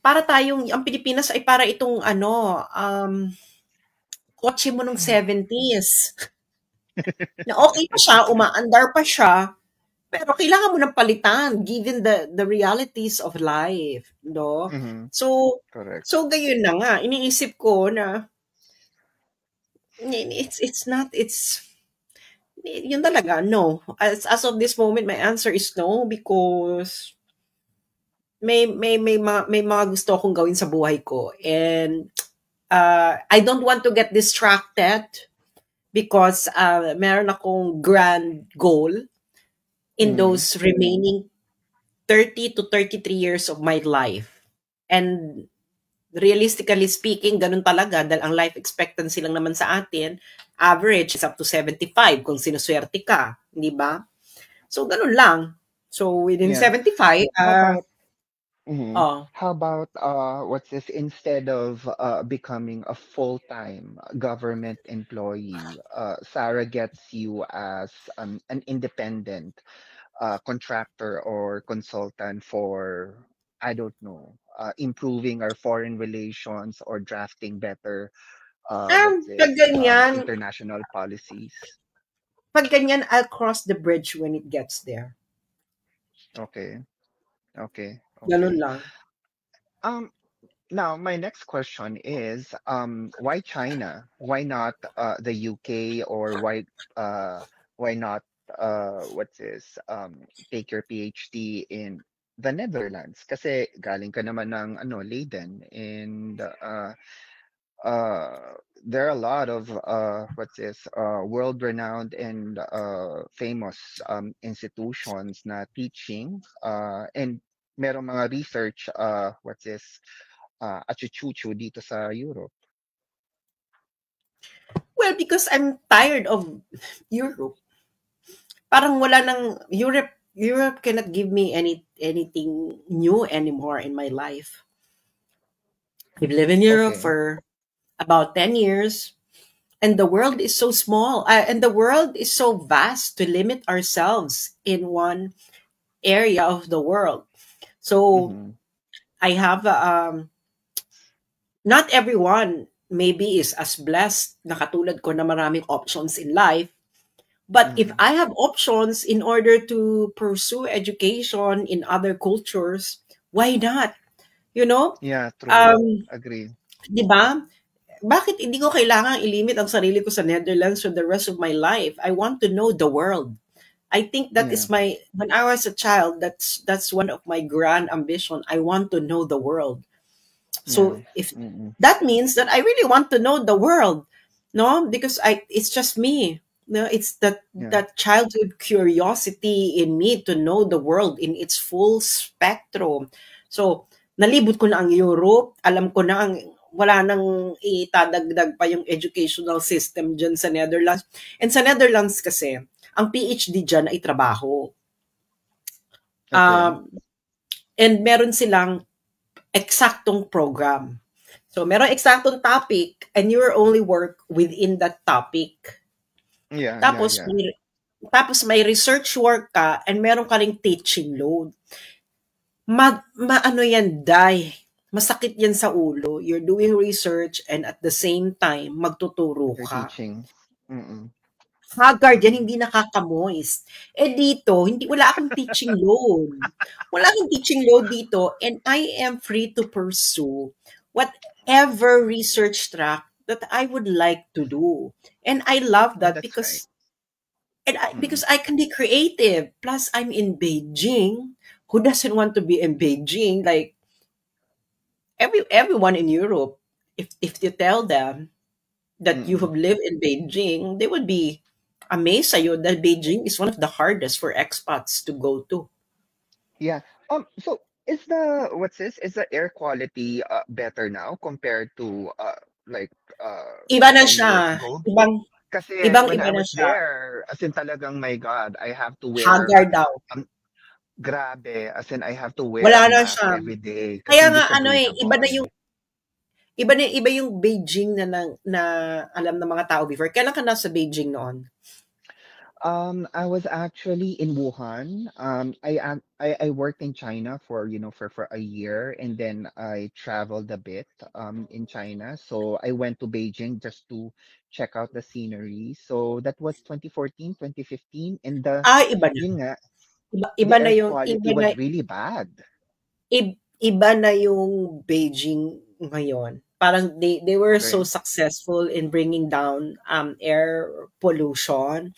Speaker 1: para tayong, ang Pilipinas ay para itong, kotse mo nung 70s. Na okay pa siya, umaandar pa siya, pero kailangan mo ng palitan given the realities of life, no?
Speaker 11: Mhm.
Speaker 1: So,
Speaker 11: Correct.
Speaker 1: gayon na nga, iniisip ko na, yun talaga, no. As of this moment, my answer is no, because may mga gusto akong gawin sa buhay ko, and I don't want to get distracted because meron akong grand goal in
Speaker 11: Mhm.
Speaker 1: those remaining 30 to 33 years of my life. And realistically speaking, ganun talaga, dahil ang life expectancy lang naman sa atin, average is up to 75 kung sinuswerte ka, di ba? So, ganun lang. So, within
Speaker 11: Yeah.
Speaker 1: 75,
Speaker 11: How about Mhm.
Speaker 1: oh,
Speaker 11: How about what's this? Instead of becoming a full-time government employee, Sarah gets you as an independent contractor or consultant for, I don't know, improving our foreign relations or drafting better what's
Speaker 1: pag
Speaker 11: this
Speaker 1: ganyan,
Speaker 11: international policies.
Speaker 1: I'll cross the bridge when it gets there.
Speaker 11: Okay.
Speaker 1: Ganun lang.
Speaker 11: Now, my next question is, why China? Why not the UK, or why not what's this? Take your PhD in the Netherlands? Kasi galing ka naman ng Leiden, and there are a lot of what's this world-renowned and famous institutions na teaching, and merong mga research what's this achuchuchu dito sa Europe.
Speaker 1: Well, because I'm tired of Europe. Parang wala nang Europe cannot give me anything new anymore in my life. I've lived in Europe
Speaker 11: Okay.
Speaker 1: for about 10 years, and the world is so small, and the world is so vast to limit ourselves in one area of the world. So
Speaker 11: Mhm.
Speaker 1: I have not everyone maybe is as blessed na katulad ko na maraming options in life. But if
Speaker 11: Mhm.
Speaker 1: I have options in order to pursue education in other cultures, why not? You know?
Speaker 11: Yeah, true. Agree.
Speaker 1: Di ba? Bakit hindi ko kailangan ilimit ang sarili ko sa Netherlands for the rest of my life? I want to know the world. I think that is
Speaker 11: Yeah.
Speaker 1: when I was a child, that's one of my grand ambition. I want to know the world. So
Speaker 11: Yeah.
Speaker 1: if
Speaker 11: Mm-mm.
Speaker 1: that means that I really want to know the world, no, because it's just me. No, it's
Speaker 11: Yeah.
Speaker 1: that childhood curiosity in me to know the world in its full spectrum. So nalibot ko na ang Europe, alam ko na ang wala nang itadagdag pa yung educational system dyan sa Netherlands. And sa Netherlands kasi, ang PhD dyan ay trabaho.
Speaker 11: Okay.
Speaker 1: And meron silang eksaktong program. So, merong eksaktong topic and you only work within that topic.
Speaker 11: Yeah, yeah,
Speaker 1: Tapos
Speaker 11: yeah.
Speaker 1: may research work ka and meron ka ring teaching load. Maano yan, Day. Masakit yan sa ulo. You're doing research and at the same time, magtuturo
Speaker 11: You're
Speaker 1: ka.
Speaker 11: teaching. Mm-mm.
Speaker 1: Haggard yan,
Speaker 11: Mm-mm.
Speaker 1: hindi nakaka-moist. Dito, wala akong teaching load. Wala akong teaching load dito and I am free to pursue whatever research track that I would like to do. And I love
Speaker 11: Oh,
Speaker 1: that
Speaker 11: that's right.
Speaker 1: because
Speaker 11: Mm-mm.
Speaker 1: I can be creative. Plus, I'm in Beijing. Who doesn't want to be in Beijing? Like, everyone in Europe, if you tell them that you
Speaker 11: Mm-mm.
Speaker 1: have lived in Beijing, they would be amazed sa'yo that Beijing is one of the hardest for expats to go to.
Speaker 11: Yeah. So is the air quality better now compared to like
Speaker 1: Iba na
Speaker 11: 10 years
Speaker 1: siya.
Speaker 11: ago? Kasi when
Speaker 1: Ibang-iba
Speaker 11: I
Speaker 1: na
Speaker 11: was
Speaker 1: siya.
Speaker 11: there, as in talagang my God, I have to wear
Speaker 1: Haggard daw.
Speaker 11: grabe, as in I have to wear
Speaker 1: Wala
Speaker 11: a
Speaker 1: na
Speaker 11: mask
Speaker 1: siya.
Speaker 11: every day
Speaker 1: Kaya
Speaker 11: kasi hindi
Speaker 1: nga
Speaker 11: siya breathable.
Speaker 1: iba yung Beijing na alam ng mga tao before. Kailan ka nasa Beijing noon?
Speaker 11: I was actually in Wuhan. I worked in China for for a year, and then I traveled a bit in China. So I went to Beijing just to check out the scenery. So that was 2014, 2015, and
Speaker 1: Iba na.
Speaker 11: yun nga,
Speaker 1: Iba
Speaker 11: the
Speaker 1: na
Speaker 11: air
Speaker 1: yung
Speaker 11: quality was really bad.
Speaker 1: iba na yung Beijing ngayon. Parang they were so
Speaker 11: Okay.
Speaker 1: successful in bringing down air pollution.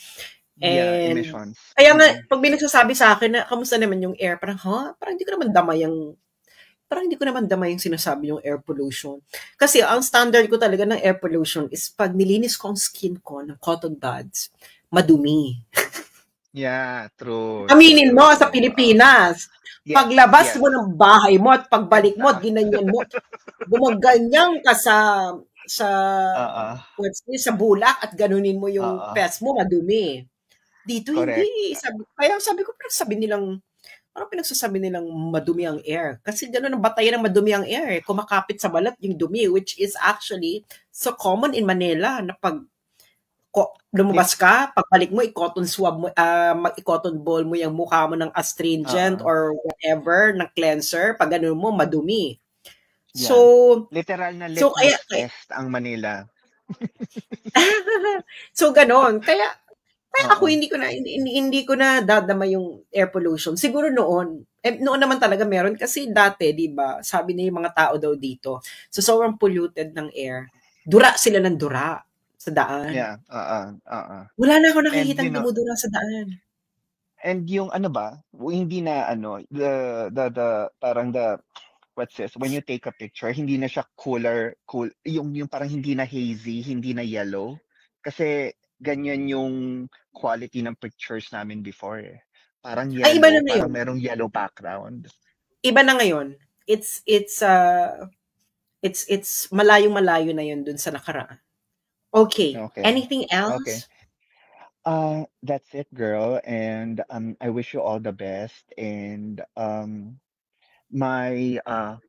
Speaker 11: Yeah,
Speaker 1: And
Speaker 11: emissions.
Speaker 1: kaya nga,
Speaker 11: Mm-mm.
Speaker 1: pag may nagsasabi sa akin na, kamusta naman yung air? Parang hindi ko naman damay yung sinasabi yung air pollution. Kasi ang standard ko talaga ng air pollution is pag nilinis ko ang skin ko ng cotton buds, madumi.
Speaker 11: Yeah, true,
Speaker 1: Aminin mo sa Pilipinas.
Speaker 11: yes,
Speaker 1: Paglabas
Speaker 11: yes.
Speaker 1: mo ng bahay mo at pagbalik mo at
Speaker 11: Ganda.
Speaker 1: ginanyan mo, gumaganyan ka sa sa bulak at ganunin mo yung pes mo, madumi. Dito
Speaker 11: Correct.
Speaker 1: hindi. Kaya sabi ko, parang pinagsasabi nilang madumi ang air. Kasi gano'n ang batayan ng madumi ang air. Kumakapit sa balat yung dumi, which is actually so common in Manila na pag lumabas ka, pagbalik mo, i-cotton swab mo, i-cotton ball mo yung mukha mo ng astringent or whatever, ng cleanser, pag gano'n mo, madumi.
Speaker 11: Yeah.
Speaker 1: So,
Speaker 11: literal na
Speaker 1: so
Speaker 11: litmus test ang Manila.
Speaker 1: So, gano'n. Kaya ako hindi ko na dadama yung air pollution. Siguro noon naman talaga meron kasi dati, 'di ba? Sabi niya yung mga tao daw dito, so sobrang polluted ng air. Dura sila ng dura sa daan.
Speaker 11: Yeah,
Speaker 1: Wala na ako nakikitang dumudura sa daan.
Speaker 11: And yung ano ba, hindi na the parang what's this? When you take a picture, hindi na siya cool, yung parang hindi na hazy, hindi na yellow. Kasi ganyan yung quality ng pictures namin before eh. Parang yellow,
Speaker 1: iba na ngayon.
Speaker 11: Parang merong yellow background.
Speaker 1: Iba na ngayon. It's malayong-malayo na yun dun sa nakaraan. Okay. Anything else?
Speaker 11: Okay. That's it, girl. And I wish you all the best. And my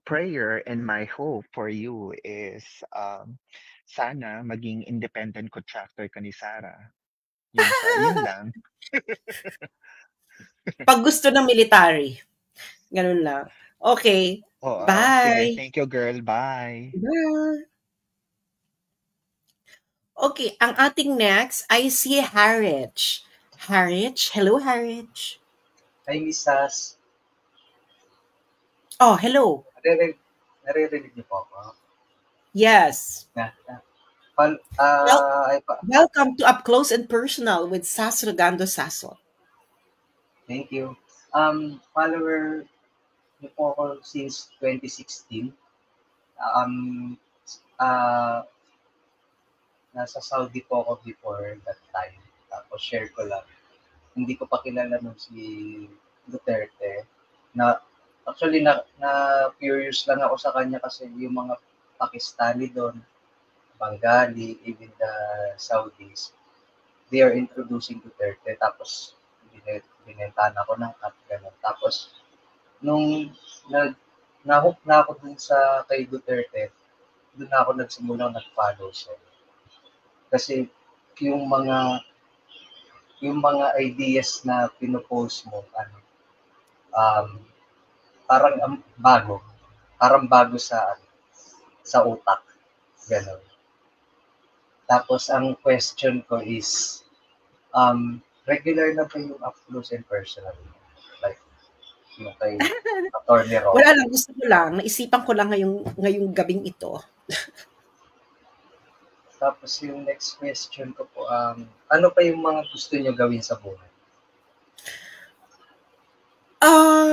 Speaker 11: prayer and my hope for you is sana maging independent contractor ka ni Sarah. Yun lang.
Speaker 1: Pag gusto ng military. Ganun lang. Okay. Bye.
Speaker 11: Sige. Thank you, girl. Bye.
Speaker 1: Bye. Okay, ang ating next ay si Harich. Harich? Hello, Harich.
Speaker 12: Hi, Miss Sas.
Speaker 1: Oh, hello.
Speaker 12: Naririnig niyo po ako?
Speaker 1: Yes.
Speaker 12: Yeah.
Speaker 1: Welcome to Up Close and Personal with Sas Rogando Saso.
Speaker 12: Thank you. Follower niyo po ako since 2016. Nasa Saudi po ako before that time. Tapos share ko lang. Hindi ko pa kilala nung si Duterte. Actually, curious lang ako sa kanya kasi yung mga Pakistani doon, Bengali, even the Saudis, they are introducing Duterte. Tapos, binentahan ako ng cut, gano'n. Tapos, nung na-hook na ako dun sa kay Duterte, dun na ako nagsimulang nag-follow siya. Kasi yung mga yung mga ideas na pinopost mo, parang bago. Parang bago sa utak. Ganun. Tapos, ang question ko is, regular na ba yung up close and personal? Like, yung kay Atty. Ron.
Speaker 1: Wala lang, gusto ko lang, naisipan ko lang ngayong gabing ito.
Speaker 12: Tapos yung next question ko po, ano pa yung mga gusto nyo gawin sa buhay?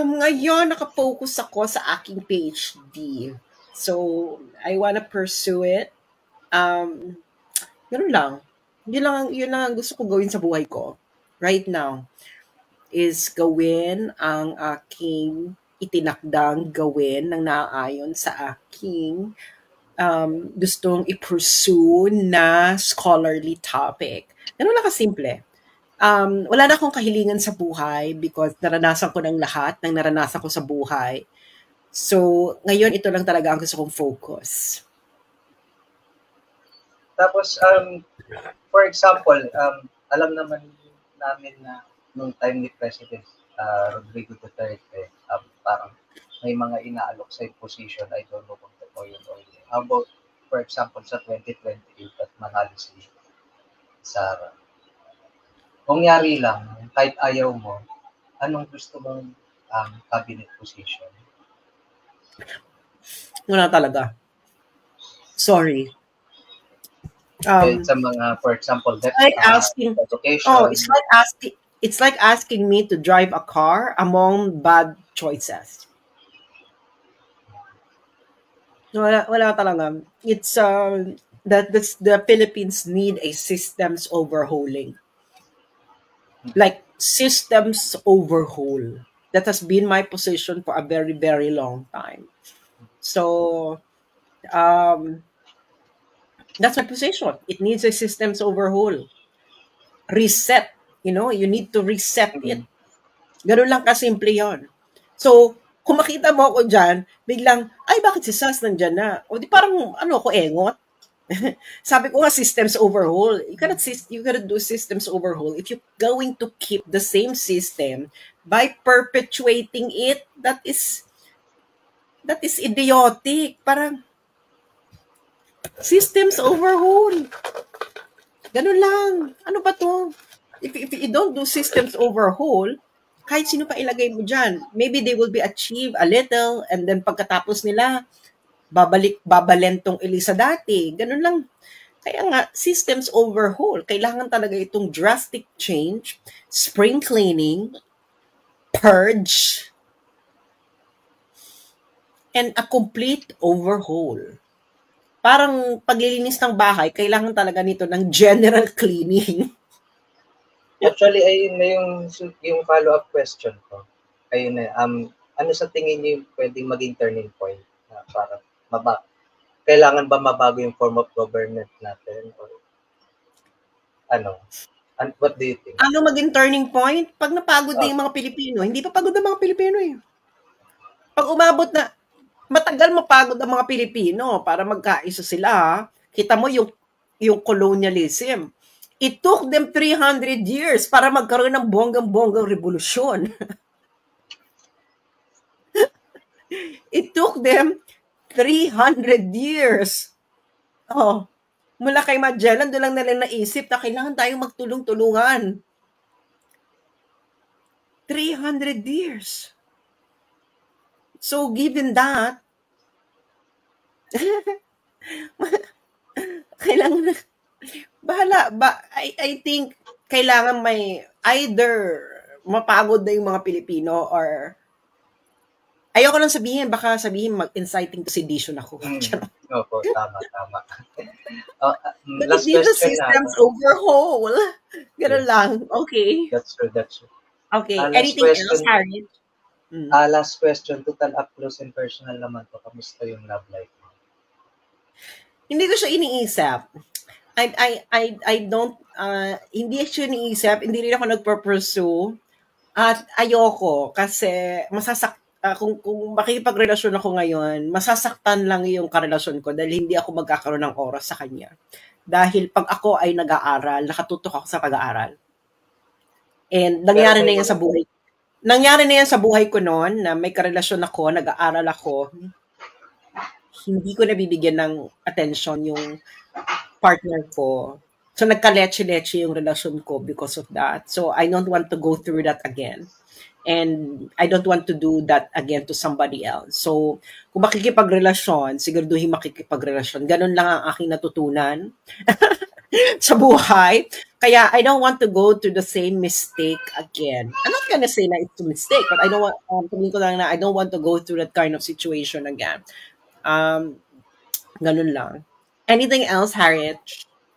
Speaker 1: Ngayon, nakafocus ako sa aking PhD. So, I wanna pursue it. Ganun lang. Yun lang ang gusto ko gawin sa buhay ko. Right now, is gawin ang aking itinakdang gawin ng naaayon sa aking gustong i-pursue na scholarly topic. Ganun lang kasimple. Wala na akong kahilingan sa buhay because naranasan ko ng lahat ng naranasan ko sa buhay. So, ngayon ito lang talaga ang gusto kong focus.
Speaker 12: Tapos, for example, alam naman namin na nung time ni President Rodrigo Duterte, parang may mga inaalok sa position. I don't know kung totoo yun or hindi. How about, for example, sa 2028 at manalo si Sara? Kung yari lang, kahit ayaw mo, anong gusto mong cabinet position?
Speaker 1: Wala talaga. Sorry.
Speaker 12: Sa mga, for example,
Speaker 1: like asking,
Speaker 12: education.
Speaker 1: It's like asking me to drive a car among bad choices. Wala talaga. It's that the Philippines need a systems overhauling. Like systems overhaul. That has been my position for a very, very long time. So, that's my position. It needs a systems overhaul. Reset. You need to reset it. Ganun lang kasimple yun. So, kung makita mo ako dyan, biglang, ay, bakit si Sas nandyan na? O di parang, ako, engot. Sabi ko nga, systems overhaul. You gotta do systems overhaul. If you're going to keep the same system by perpetuating it, that is idiotic. Parang, systems overhaul. Ganun lang. Ano ba to? If you don't do systems overhaul, kahit sino pa ilagay mo dyan, maybe they will be achieve a little, and then pagkatapos nila, babalentong Elisa dati. Ganun lang. Kaya nga, systems overhaul. Kailangan talaga itong drastic change, spring cleaning, purge, and a complete overhaul. Parang paglilinis ng bahay, kailangan talaga nito ng general cleaning.
Speaker 12: Actually, ayun na yung follow-up question ko. Ayun na, ano sa tingin niyo yung pwedeng maging turning point para kailangan ba mabago yung form of government natin? Or what do you think?
Speaker 1: Ano maging turning point? Pag napagod na yung mga Pilipino. Hindi pa pagod ang mga Pilipino eh. Pag umabot na, matagal mapagod ang mga Pilipino para magkaisa sila. Kita mo yung colonialism. It took them 300 years para magkaroon ng bonggang-bonggang revolusyon. It took them 300 years. Mula kay Magellan, doon lang nila naisip na kailangan tayong magtulong-tulungan. 300 years. So, given that, kailangan I think kailangan may either mapagod na yung mga Pilipino or ayoko lang sabihin, baka sabihin mag-inciting to sedition ako.
Speaker 12: Opo, tama.
Speaker 1: But it needs a systems overhaul. Ganun lang. Okay.
Speaker 12: That's true.
Speaker 1: Okay. Anything else, Harriet?
Speaker 12: Last question, total up close and personal naman to. Kamusta yung love life mo?
Speaker 1: Hindi ko siya iniisip. I don't, hindi siya iniisip, hindi rin ako nagpo-pursue. At ayoko kasi kung makikipagrelasyon ako ngayon, masasaktan lang yung karelasyon ko dahil hindi ako magkakaroon ng oras sa kanya. Dahil pag ako ay nag-aaral, nakatutok ako sa pag-aaral. And
Speaker 12: Pero
Speaker 1: nangyari
Speaker 12: may
Speaker 1: na yan sa
Speaker 12: mga
Speaker 1: buhay. Nangyari na yan sa buhay ko noon na may karelasyon ako, nag-aaral ako. Hindi ko nabibigyan ng attention yung partner ko. So nagka-leche-leche yung relasyon ko because of that. So I don't want to go through that again. And I don't want to do that again to somebody else. So kung makikipagrelasyon, siguraduhin makikipagrelasyon. Ganun lang ang aking natutunan sa buhay. Kaya I don't want to go to the same mistake again. I'm not gonna say na it's a mistake, but I don't want, tumingin ko lang na I don't want to go through that kind of situation again. Ganun lang. Anything else, Harriet?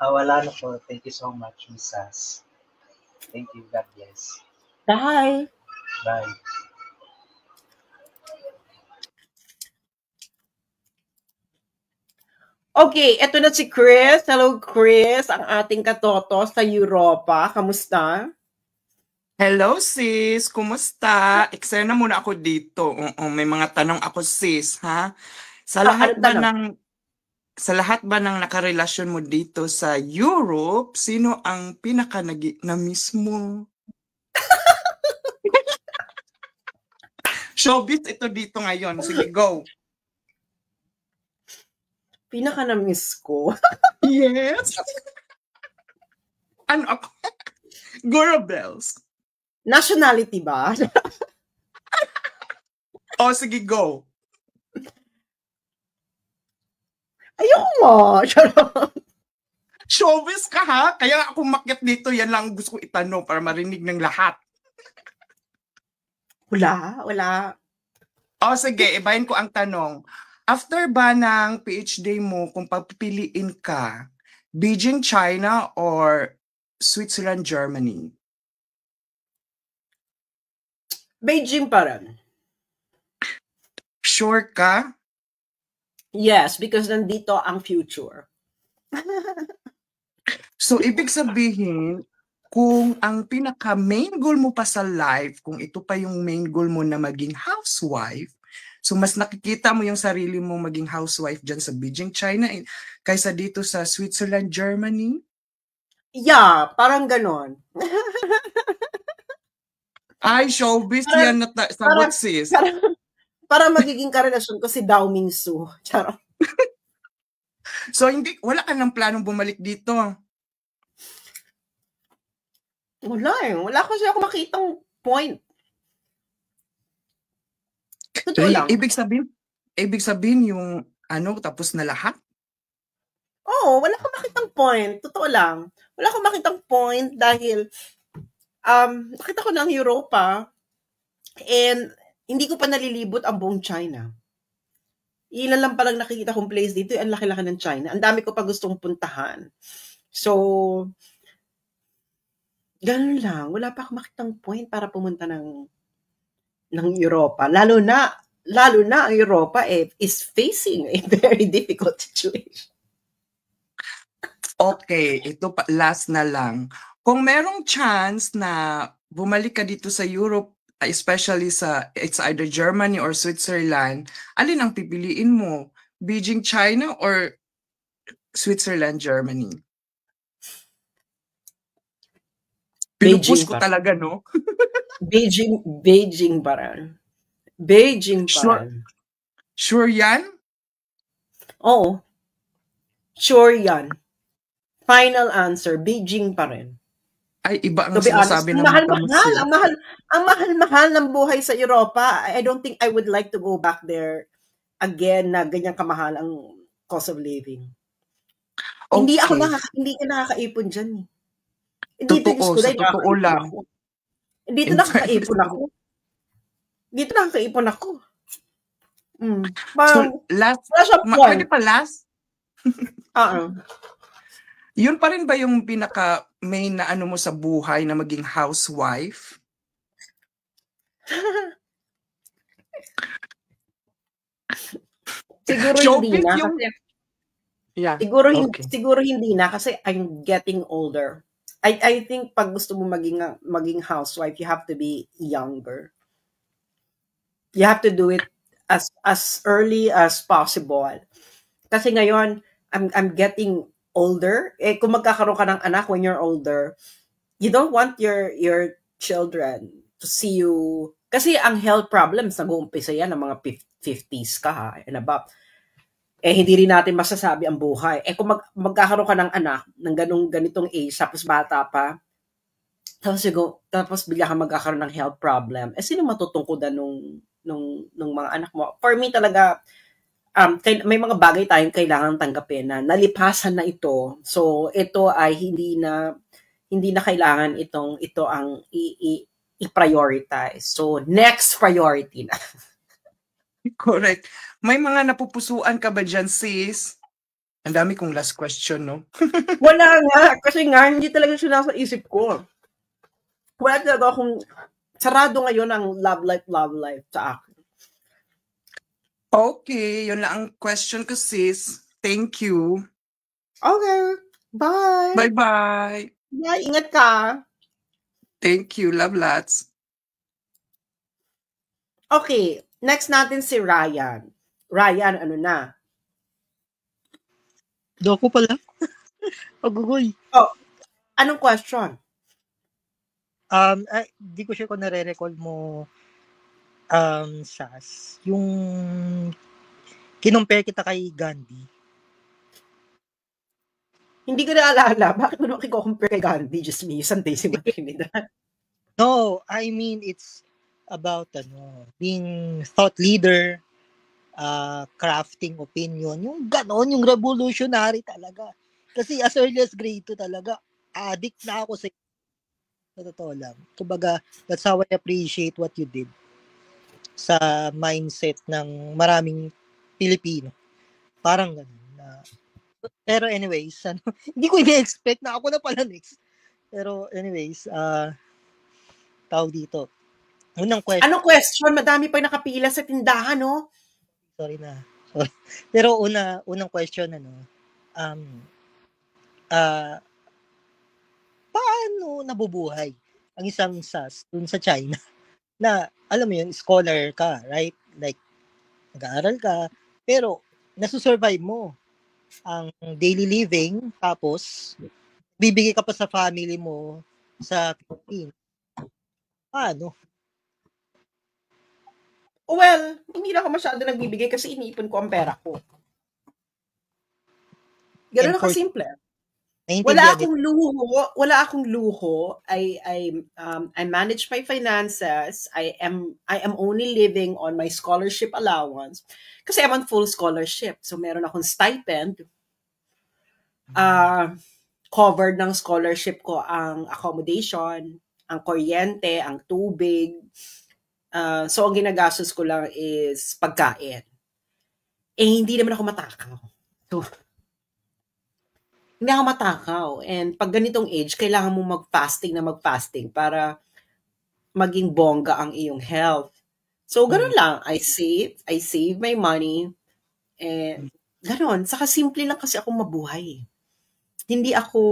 Speaker 12: wala na po. Thank you so much, Miss Sass. Thank you. God bless.
Speaker 1: Bye!
Speaker 12: Bye.
Speaker 1: Okay, eto na si Chris. Hello, Chris, ang ating katoto sa Europa. Kamusta?
Speaker 13: Hello sis, kumusta? Eksena muna ako dito. Oo, may mga tanong ako sis, ha? Sa lahat
Speaker 1: Anong
Speaker 13: ba
Speaker 1: tanong?
Speaker 13: ng sa lahat ba ng nakarelasyon mo dito sa Europe, sino ang pinaka na-miss mo? Showbiz ito dito ngayon. Sige, go.
Speaker 1: Pinaka na-miss ko.
Speaker 13: Yes. Ano ako? Girl bells.
Speaker 1: Nationality ba?
Speaker 13: O, sige, go.
Speaker 1: Ayoko mo. Charot.
Speaker 13: Showbiz ka ha? Kaya ako makyat dito, yan lang gusto ko itanong para marinig ng lahat.
Speaker 1: Wala.
Speaker 13: O sige, ibahin ko ang tanong. After ba ng PhD mo, kung papipiliin ka, Beijing, China or Switzerland, Germany?
Speaker 1: Beijing pa rin.
Speaker 13: Sure ka?
Speaker 1: Yes, because nandito ang future.
Speaker 13: So, ibig sabihin, kung ang pinaka-main goal mo pa sa life, kung ito pa yung main goal mo na maging housewife, so mas nakikita mo yung sarili mo maging housewife dyan sa Beijing, China, kaysa dito sa Switzerland, Germany?
Speaker 1: Yeah, parang ganon.
Speaker 13: Ay, showbiz yan na sagot, sis.
Speaker 1: Para magiging karelasyon ko si Dao Mingsu. Charot.
Speaker 13: So, wala ka ng planong bumalik dito?
Speaker 1: Wala eh. Wala kasi ako makitang point. Totoo lang.
Speaker 13: Ibig sabihin yung tapos na lahat?
Speaker 1: Oo, wala akong makitang point. Totoo lang. Wala akong makitang point dahil nakita ko ng Europa and hindi ko pa nalilibot ang buong China. Ilan lang palang nakikita kong place dito, ang laki-laki ng China. Ang dami ko pa gustong puntahan. So, ganun lang. Wala pa akong makitang point para pumunta ng Europa. Lalo na ang Europa is facing a very difficult situation.
Speaker 13: Okay, ito pa, last na lang. Kung merong chance na bumalik ka dito sa Europe, especially it's either Germany or Switzerland, alin ang pipiliin mo? Beijing, China or Switzerland, Germany? Pinupush ko talaga, no?
Speaker 1: Beijing pa rin. Beijing pa rin.
Speaker 13: Sure yan?
Speaker 1: Oo. Sure yan. Final answer, Beijing pa rin.
Speaker 13: Ay, iba ang sinasabi ng
Speaker 1: ang mahal ng buhay sa Europa. I don't think I would like to go back there again na ganyang kamahal ang cost of living.
Speaker 13: Okay.
Speaker 1: Hindi ka nakakaipon dyan.
Speaker 13: Totoo lang.
Speaker 1: Dito nakakaipon ako.
Speaker 13: So, pwede pa last? Yun pa rin ba yung pinaka-main na mo sa buhay na maging housewife?
Speaker 1: Siguro hindi na. Siguro hindi na kasi I'm getting older. I think pag gusto mo maging housewife, you have to be younger. You have to do it as early as possible. Kasi ngayon, I'm getting older. Kung magkakaroon ka ng anak when you're older, you don't want your children to see you. Kasi ang health problems, nag-uumpisa yan ng mga 50s ka ha, and above. Hindi rin natin masasabi ang buhay. Kung magkakaroon ka ng anak, ng ganitong age, tapos bata pa, tapos bigla ka magkakaroon ng health problem, sino matutungkodan nung mga anak mo? For me talaga, may mga bagay tayong kailangan tanggapin na nalipasan na ito. So, ito ay hindi na kailangan ito ang i-prioritize. So, next priority na.
Speaker 13: Correct. May mga napupusuan ka ba dyan, sis? Ang dami kong last question, no?
Speaker 1: Wala nga. Kasi nga, hindi talaga siya nasa isip ko. Wala talaga akong sarado ngayon ang love life sa akin.
Speaker 13: Okay, yun lang ang question ko, sis. Thank you.
Speaker 1: Okay. Bye.
Speaker 13: Bye-bye.
Speaker 1: Bye. Ingat ka.
Speaker 13: Thank you. Love lots.
Speaker 1: Okay. Next natin si Ryan. Ryan, ano na?
Speaker 14: Doko pala. Agugoy.
Speaker 1: Oh, anong question?
Speaker 14: Di ko sure kung nare-recall mo, Sas, yung kinumpare kita kay Gandhi.
Speaker 1: Hindi ko naalala. Bakit mo naman kiko-compare kay Gandhi? Just me, Santissima Trinidad.
Speaker 14: No, I mean, it's about being thought leader, crafting opinion, yung ganon, yung revolutionary talaga. Kasi as early as grade 2 talaga, addict na ako sa totoo lang. Kumbaga, that's how I appreciate what you did sa mindset ng maraming Pilipino. Parang ganun. Pero anyways, hindi ko i-expect na ako na pala next. Pero anyways, tawag dito. Unang question.
Speaker 1: Anong question? Madami pa nakapila sa tindahan, no?
Speaker 14: Sorry na. Sorry. Pero unang question, paano nabubuhay ang isang Sas dun sa China na, alam mo yun, scholar ka, right? Like, nag-aaral ka, pero nasusurvive mo ang daily living, tapos bibigay ka pa sa family mo sa Philippines. Paano?
Speaker 1: Well, hindi na ako masyado nagbibigay kasi iniipon ko ang pera ko. Ganun na kasimple. Wala akong luho. I manage my finances. I am only living on my scholarship allowance kasi I'm on full scholarship. So meron akong stipend. Covered ng scholarship ko ang accommodation, ang kuryente, ang tubig. So ang ginagastos ko lang is pagkain. Hindi naman ako matakaw. So hindi ako matakaw. And pag ganitong age, kailangan mo mag-fasting para maging bongga ang iyong health. So, ganun lang. I save my money. And ganun. Saka simple lang kasi ako mabuhay. Hindi ako,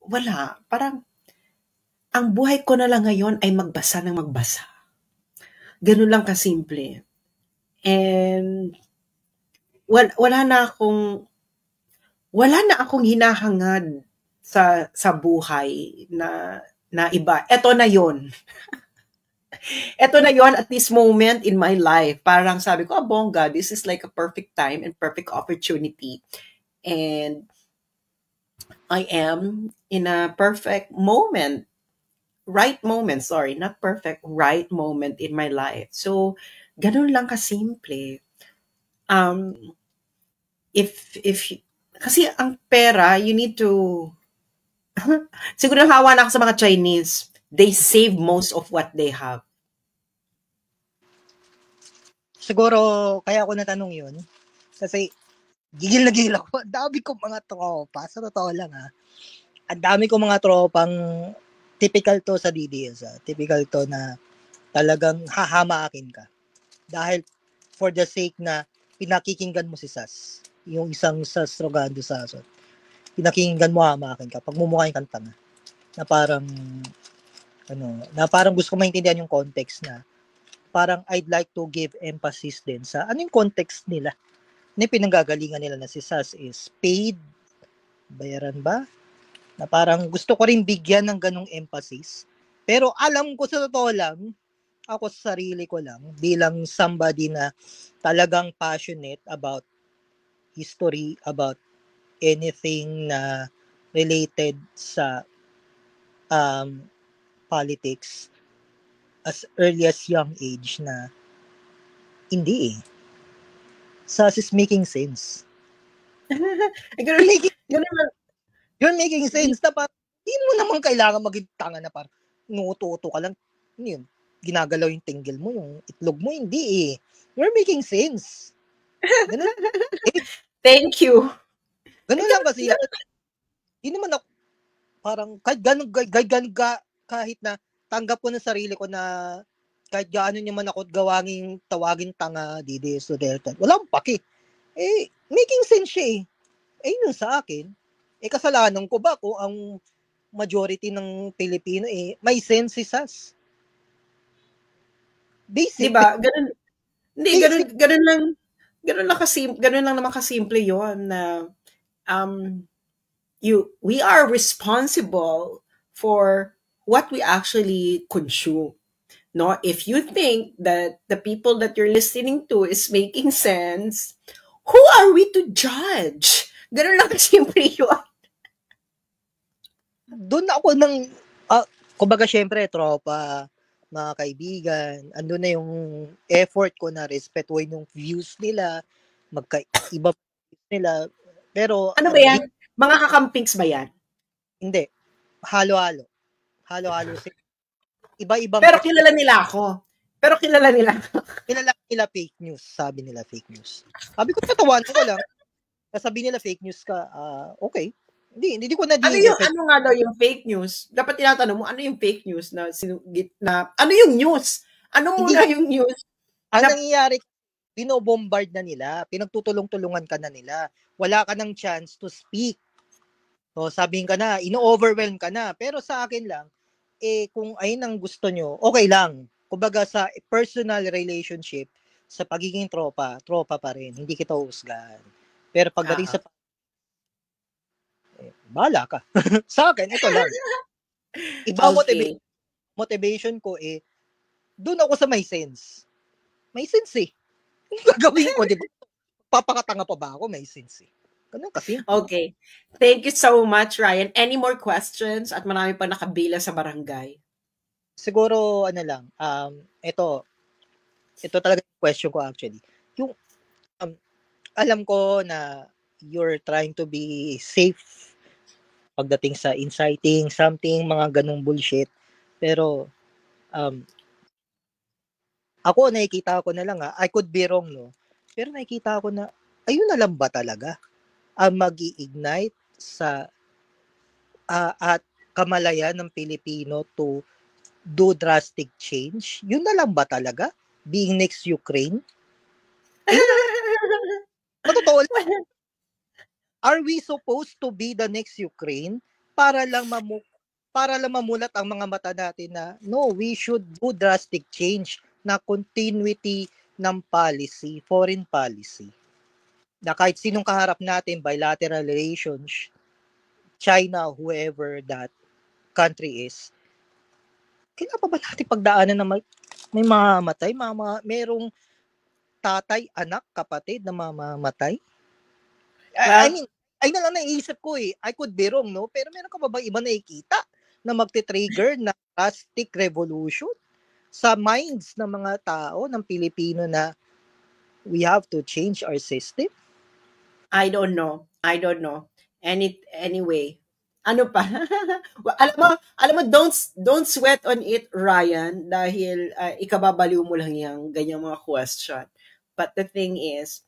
Speaker 1: wala. Parang, ang buhay ko na lang ngayon ay magbasa ng magbasa. Ganun lang kasimple. And wala na akong hinahangad sa buhay na iba. Ito na yon. Ito na yon at this moment in my life. Parang sabi ko, bongga, this is like a perfect time and perfect opportunity. And I am in a perfect moment. Right moment in my life. So, ganun lang kasimple. Kasi ang pera, you need to, siguro hawa na ako sa mga Chinese, they save most of what they have.
Speaker 14: Siguro, kaya ako natanong yun, kasi gigil na gigil ako. Ang dami kong mga tropa, sa totoo lang ang dami kong mga tropang typical to sa DDS. Typical to na talagang hahamakin ka. Dahil for the sake na pinakikinggan mo si Sas, yung isang Sas Rogando Sasot, pinakikinggan mo, hamakin ka. Pag mumukhain kang tanga, na parang gusto ko maintindihan yung context na parang I'd like to give emphasis din sa yung context nila. Yung pinanggagalingan nila na si Sas is paid Bayaran ba? Na parang gusto ko rin bigyan ng ganong emphasis. Pero alam ko sa totoo lang, ako sa sarili ko lang, bilang somebody na talagang passionate about history, about anything na related sa politics as early as young age na hindi eh. SAS is making sense.
Speaker 1: Ganun,
Speaker 14: Making,
Speaker 1: ganun lang.
Speaker 14: you're making sense na parang hindi mo naman kailangan maging tanga na parang nuto-uto ka lang. Ano yun? Ginagalaw yung tinggil mo, yung itlog mo, hindi eh. You're making sense. Ganun.
Speaker 1: Thank you.
Speaker 14: Ganun lang kasi. Hindi naman ako, parang kahit na tanggap ko ng sarili ko na kahit gaano niya man ako tawagin tanga, Didi, Duterte. Wala akong paki. Eh, making sense siya eh. Eh, yun sa akin. Eh, kasalanan ko ba kung ang majority ng Pilipino eh, may sense si SAS? Basic.
Speaker 1: Diba? Ganun, hindi, ganun lang naman kasimple yun na we are responsible for what we actually consume. No, if you think that the people that you're listening to is making sense, who are we to judge? Ganun lang simple yun.
Speaker 14: Doon ako kumbaga syempre, tropa, mga kaibigan, andun na yung effort ko na respetuhin yung views nila, magkaiba nila. Pero
Speaker 1: ano ba yan? Mga kakampings ba yan?
Speaker 14: Hindi. Halo-halo. Halo-halo sila. Iba-ibang
Speaker 1: Pero kilala nila ako. Kilala
Speaker 14: nila fake news. Sabi nila fake news. Sabi ko, tatawanan ko lang. Sabi nila fake news ka, okay. Hindi ko na
Speaker 1: ano nga daw yung fake news? Dapat tinatanong mo, ano yung fake news na ano yung news? Ano muna yung news?
Speaker 14: Ang nangyayari, binobombard na nila, pinagtutulong-tulungan ka na nila. Wala ka ng chance to speak. So, sabihin ka na, ino-overwhelm ka na. Pero sa akin lang, kung ayun ang gusto nyo, okay lang. Kumbaga sa personal relationship, sa pagiging tropa pa rin. Hindi kita uhusgahan. Pero pagdating sa bahala ka. Sa akin, ito lang. Iba
Speaker 1: okay.
Speaker 14: motivation ko doon ako sa may sense. May sense eh. Gagawin ko, di ba? Papakatanga pa ba ako? May sense eh. Ganun kasi.
Speaker 1: Okay. Thank you so much, Ryan. Any more questions? At marami pa nakabila sa barangay.
Speaker 14: Siguro, ito talaga yung question ko actually. Yung, alam ko na you're trying to be safe pagdating sa inciting, something, mga ganung bullshit. Pero, ako, nakikita ko na lang I could be wrong, no? Pero nakikita ko na, ayun na lang ba talaga ang mag-i-ignite sa at kamalayan ng Pilipino to do drastic change? Yun na lang ba talaga? Being next Ukraine? Matotoo lang. Are we supposed to be the next Ukraine para lang mamulat ang mga mata natin na no, we should do drastic change na continuity ng policy, foreign policy. Na kahit sinong kaharap natin, bilateral relations, China, whoever that country is, kailan pa ba natin pagdaanan na may mamamatay? Merong tatay, anak, kapatid na mamamatay? I mean, ay na lang naiisip ko I could be wrong, no? Pero meron ka ba bang iba nakikita na magte-trigger na drastic revolution sa minds ng mga tao, ng Pilipino na we have to change our system?
Speaker 1: I don't know. Anyway. Ano pa? alam mo, don't sweat on it, Ryan, dahil ikababaliw mo lang yung ganyang mga question. But the thing is,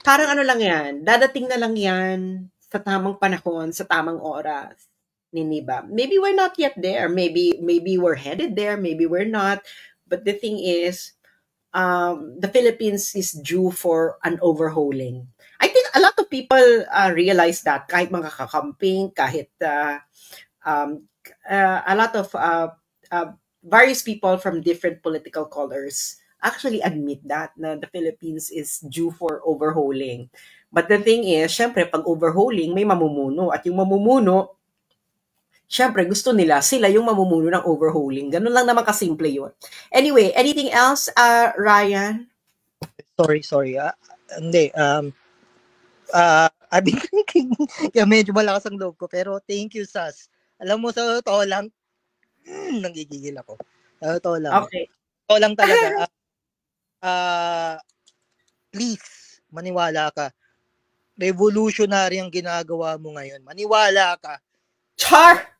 Speaker 1: parang ano lang yan, dadating na lang yan sa tamang panahon, sa tamang oras. Niniba. Maybe we're not yet there. Maybe we're headed there. Maybe we're not. But the thing is, the Philippines is due for an overhauling. I think a lot of people realize that, kahit mga kakamping, kahit a lot of various people from different political colors actually admit that na the Philippines is due for overhauling. But the thing is, syempre, pag overhauling, may mamumuno. At yung mamumuno, syempre, gusto nila, sila yung mamumuno ng overhauling. Ganun lang naman kasimple yun. Anyway, anything else, Ryan?
Speaker 14: Sorry. Hindi. I've been thinking, kaya medyo malakas ang loob ko. Pero thank you, Sas. Alam mo, sa totoo lang, nanggigigil ako. Sa totoo lang.
Speaker 1: Okay.
Speaker 14: Totoo lang talaga. Please, maniwala ka. Revolutionary ang ginagawa mo ngayon. Maniwala ka.
Speaker 1: Char!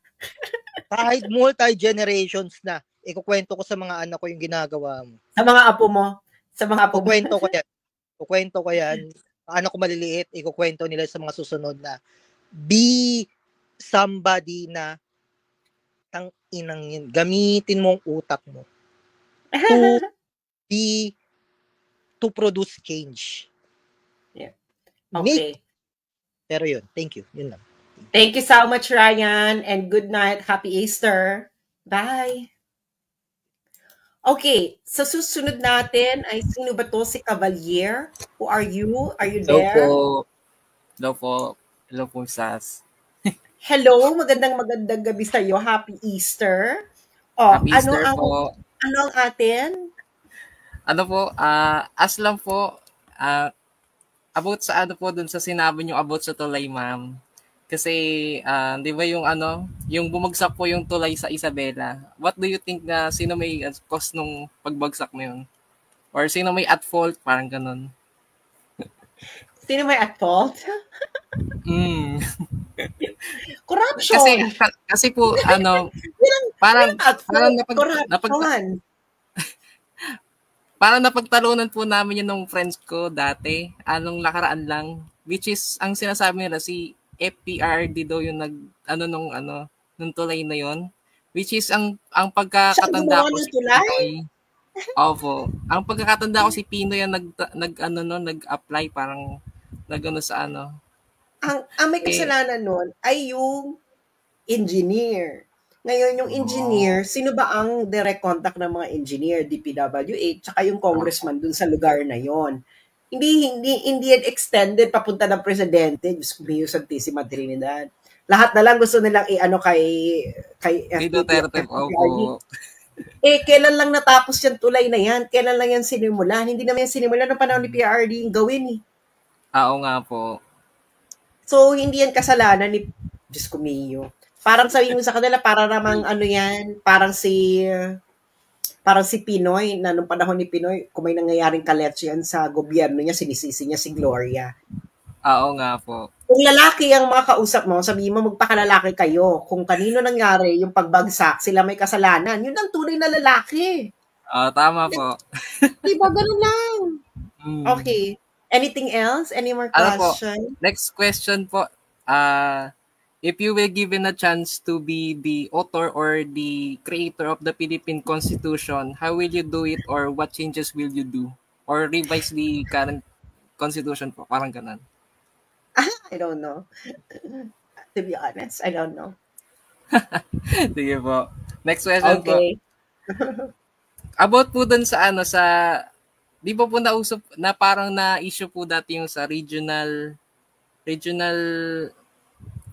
Speaker 14: Kahit multi-generations na, ikukwento ko sa mga anak ko yung ginagawa mo.
Speaker 1: Sa mga apo mo? Sa mga apo mo?
Speaker 14: Ikukwento ko yan. Anak ko maliliit, ikukwento nila sa mga susunod na be somebody na tang inang yun. Gamitin mo ang utak mo to produce change.
Speaker 1: Yeah. Okay.
Speaker 14: Pero yun, thank you. Yun lang.
Speaker 1: Thank you so much, Ryan, and good night. Happy Easter. Bye. Okay, sa susunod natin ay sino ba to? Si Cavalier? Who are you? Are you there?
Speaker 15: Hello po, Sas.
Speaker 1: Hello, magandang gabi sa iyo. Happy Easter. Oh,
Speaker 15: Happy Easter po.
Speaker 1: Ano ang atin?
Speaker 15: Ano po, as lang po, about sa ano po dun sa sinabi niyo about sa tulay, ma'am. Kasi, di ba yung bumagsak po yung tulay sa Isabela. What do you think na sino may cause nung pagbagsak na yun? Or sino may at fault? Parang ganun.
Speaker 1: Sino may at fault? Corruption.
Speaker 15: Kasi po, parang napagtalunan po namin yun ng friends ko dati, anong nakaraan lang, which is, ang sinasabi nila, si FPRD daw yung nung tulay na yun, which is, ang pagkakatanda ko si Pinoy. Opo. Ang pagkakatanda ko si Pinoy yung nag-apply, parang, sa ano.
Speaker 1: Ang may kasalanan nun ay yung engineer. Ngayon, yung engineer, sino ba ang direct contact ng mga engineer? DPWH, tsaka yung congressman dun sa lugar na yon. Hindi yan extended papunta ng presidente. Diyos ko, Mio Santissima Trinidad. Lahat na lang gusto nilang kay
Speaker 15: Duterte. Opo.
Speaker 1: Kailan lang natapos yung tulay na yan? Kailan lang yan sinimulan? Hindi naman yan sinimulan ng panahon ni PRD yung gawin
Speaker 15: Oo nga po.
Speaker 1: So, hindi yan kasalanan ni Diyos ko, Mio. Parang sabihin mo sa kanila, para namang parang si Pinoy, na nung panahon ni Pinoy, kung may nangyayaring kalets yan sa gobyerno niya, sinisisi niya si Gloria.
Speaker 15: Oo nga po.
Speaker 1: Kung lalaki ang mga kausap mo, sabihin mo, magpakalalaki kayo. Kung kanino nangyari yung pagbagsak, sila may kasalanan. Yun ang tunay na lalaki.
Speaker 15: Tama po.
Speaker 1: Diba, ganun lang. Okay. Anything else? Any more questions?
Speaker 15: Next question po. If you were given a chance to be the author or the creator of the Philippine Constitution, how will you do it or what changes will you do? Or revise the current Constitution po? Parang ganun.
Speaker 1: I don't know. To be honest, I don't know.
Speaker 15: Sige po. Next question po. About po dun sa di ba po nausap na parang na-issue po dati yung sa regional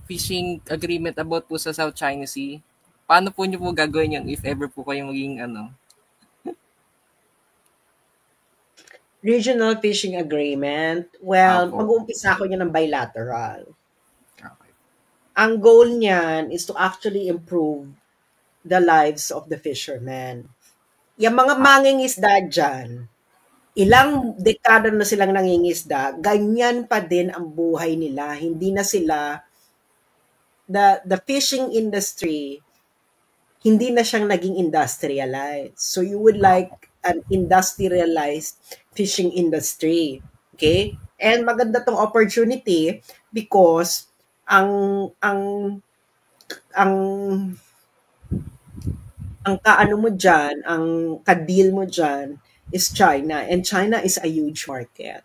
Speaker 15: fishing agreement about po sa South China Sea. Paano po niyo po gagawin yun if ever po kayo maging
Speaker 1: Regional fishing agreement? Well, mag-uumpisa ako niya ng bilateral.
Speaker 15: Okay.
Speaker 1: Ang goal niyan is to actually improve the lives of the fishermen. Yung mga mangingisda dyan, ilang dekada na silang nangingisda, ganyan pa din ang buhay nila. Hindi na sila, the fishing industry, hindi na siyang naging industrialized. So you would like an industrialized fishing industry. Okay? And maganda tong opportunity because ang kaano mo dyan, ang ka-deal mo dyan is China. And China is a huge market.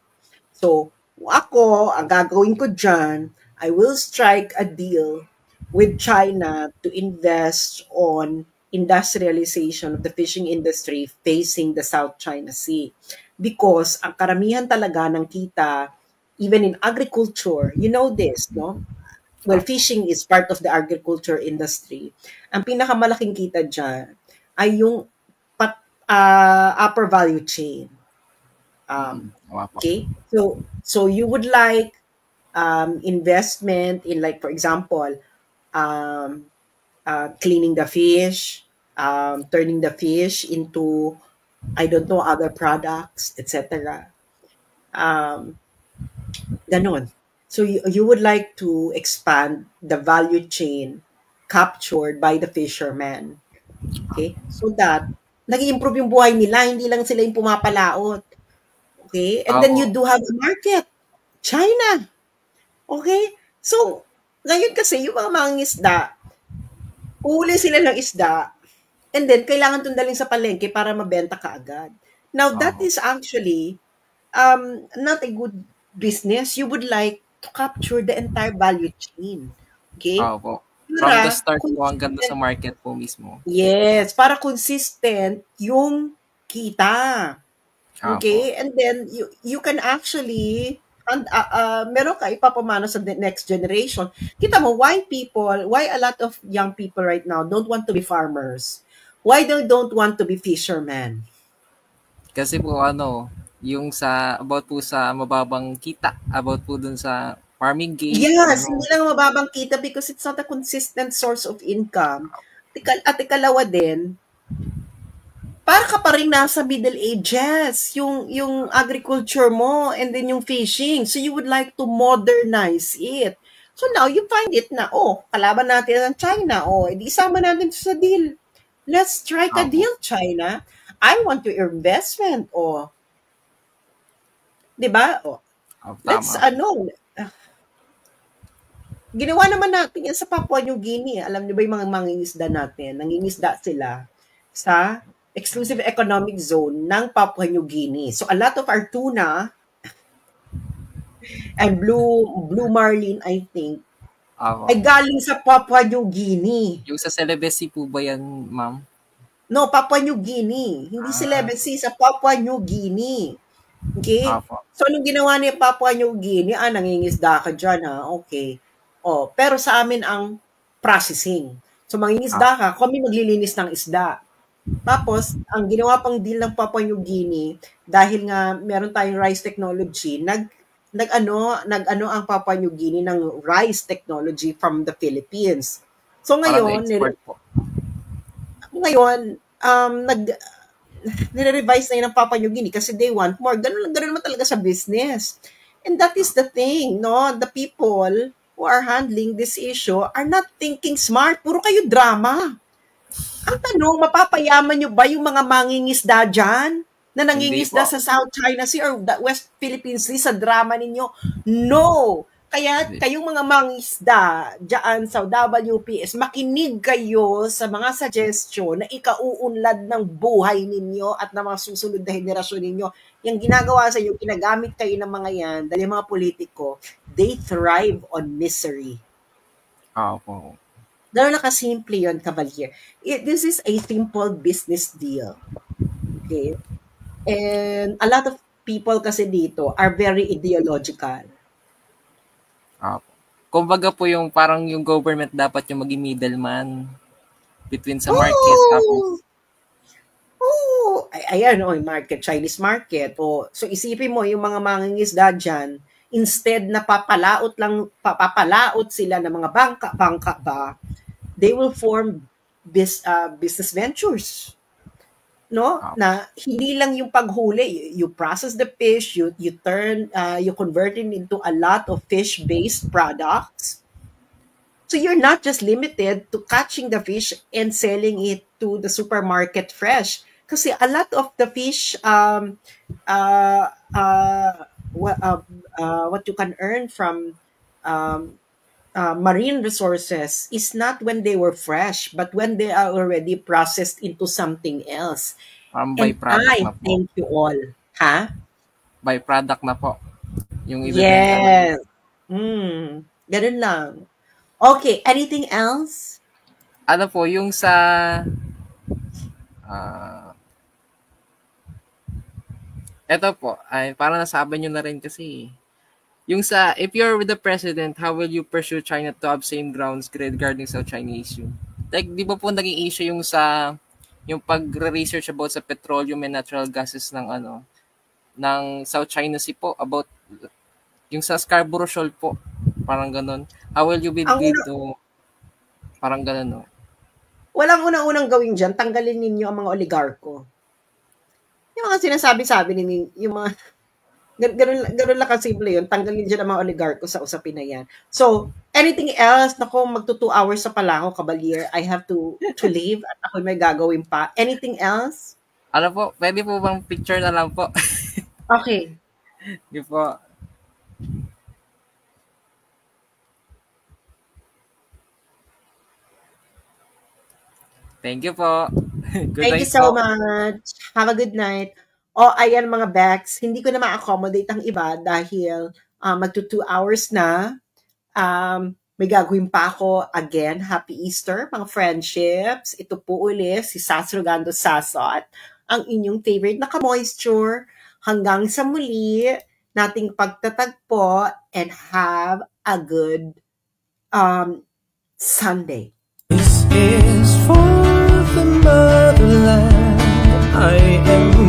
Speaker 1: So, ako, ang gagawin ko dyan, I will strike a deal with China to invest on industrialization of the fishing industry facing the South China Sea. Because ang karamihan talaga ng kita, even in agriculture, you know this, no? Well, fishing is part of the agriculture industry. Ang pinakamalaking kita dyan ay yung upper value chain. Okay? So you would like investment in, like, for example, cleaning the fish, turning the fish into, I don't know, other products, etc. Ganon. So you would like to expand the value chain captured by the fisherman. Okay? So that nag-i-improve yung buhay nila, hindi lang sila yung pumapalaot. Okay? And then you do have a market. China. Okay? So, ngayon kasi, yung mga mangingisda, uhuli sila ng isda, and then kailangan tundalin sa palengke para mabenta kaagad. Now, that is actually not a good business. You would like to capture the entire value chain. Okay?
Speaker 15: From the start po hanggang sa market po mismo.
Speaker 1: Yes, para consistent yung kita. Okay? And then you can actually meron ka ipapamana sa the next generation. Kita mo, why a lot of young people right now don't want to be farmers? Why they don't want to be fishermen?
Speaker 15: Kasi po yung about po sa mababang kita, about po dun sa farming gate.
Speaker 1: Yes, hindi lang mababang kita because it's not a consistent source of income. At ikalawa din, para ka pa rin nasa Middle Ages, yung agriculture mo and then yung fishing. So you would like to modernize it. So now you find it na, kalaban natin ang China. Edi isama natin sa deal. Let's strike a deal, China. I want your investment. Diba? Let's, ginawa naman natin yan sa Papua New Guinea. Alam niyo ba yung mga mangingisda natin? Nangingisda sila sa exclusive economic zone ng Papua New Guinea. So a lot of our tuna and blue marlin, I think, ay galing sa Papua New Guinea.
Speaker 15: Yung sa Celebes Sea po ba yan, ma'am?
Speaker 1: No, Papua New Guinea. Hindi Celebes Sea, sa Papua New Guinea. Okay? So anong ginawa niya Papua New Guinea? Nangingisda ka dyan, okay. Pero sa amin ang processing. So mangingisda ka, kami maglilinis ng isda. Tapos, ang ginawa pang deal ng Papua New Guinea, dahil nga meron tayong rice technology, nag-ano ang Papua New Guinea ng rice technology from the Philippines. So ngayon, nire-revise na yun ng Papua New Guinea kasi they want more. Ganun naman talaga sa business. And that is the thing, no? The people who are handling this issue are not thinking smart. Puro kayo drama. Ang tanong, mapapayaman nyo ba yung mga mangingisda dyan na nangingisda sa South China Sea or the West Philippine Sea sa drama ninyo? No! Kaya kayong mga mangingisda dyan sa WPS, makinig kayo sa mga suggestion na ikauunlad ng buhay ninyo at ng mga susunod na henerasyon ninyo. Yung ginagawa sa iyo, ginagamit kayo ng mga yan, dahil mga politiko, they thrive on misery. Gano'n na kasimple yun, Cavalier. This is a simple business deal. Okay? And a lot of people kasi dito are very ideological.
Speaker 15: Kumbaga po yung parang yung government dapat yung maging middleman between sa market.
Speaker 1: Ayan, market, Chinese market. So isipin mo yung mga mangingisda dyan, instead na papalaot sila ng mga bangka ba, they will form business ventures. No? Na hindi lang yung paghuli, you process the fish, you convert it into a lot of fish-based products. So you're not just limited to catching the fish and selling it to the supermarket fresh. Kasi a lot of the fish what you can earn from marine resources is not when they were fresh, but when they are already processed into something else.
Speaker 15: Byproduct na po.
Speaker 1: Thank you all. Ha?
Speaker 15: Byproduct na po. Yung
Speaker 1: yes. Ganun lang. Okay, anything else?
Speaker 15: Ano po, yung sa Eto po, ay parang nasabi nyo na rin kasi. Yung sa, if you're with the president, how will you pursue China to have same grounds regarding South China issue? Like, di ba po naging issue yung sa, yung pag-research about sa petroleum and natural gases ng ng South China Sea po, about yung sa Scarborough Shoal po, parang ganun. How will you be to, parang ganun, no?
Speaker 1: Walang unang-unang gawin dyan, tanggalin ninyo ang mga oligarko. Yung mga sinasabi-sabi ninyo, yung mga, ganun lang kasimple yun, tanggalin dyan ang mga oligarko sa usapin na yan. So, anything else, naku, magto 2 hours sa pala ako, Cavalier, I have to leave at ako may gagawin pa. Anything else?
Speaker 15: Ano po, pwede po bang picture na lang po?
Speaker 1: Okay.
Speaker 15: Di po. Thank you po.
Speaker 1: Thank you so much. Have a good night. Ayan mga Bex, hindi ko na ma-accommodate ang iba dahil magto 2 hours na. May gagawin pa ako again. Happy Easter, mga friendships. Ito po uli si Sas Rogando Sasot, ang inyong favorite na ka-moisture. Hanggang sa muli nating pagtatagpo and have a good Sunday.
Speaker 16: This is for the motherland. I am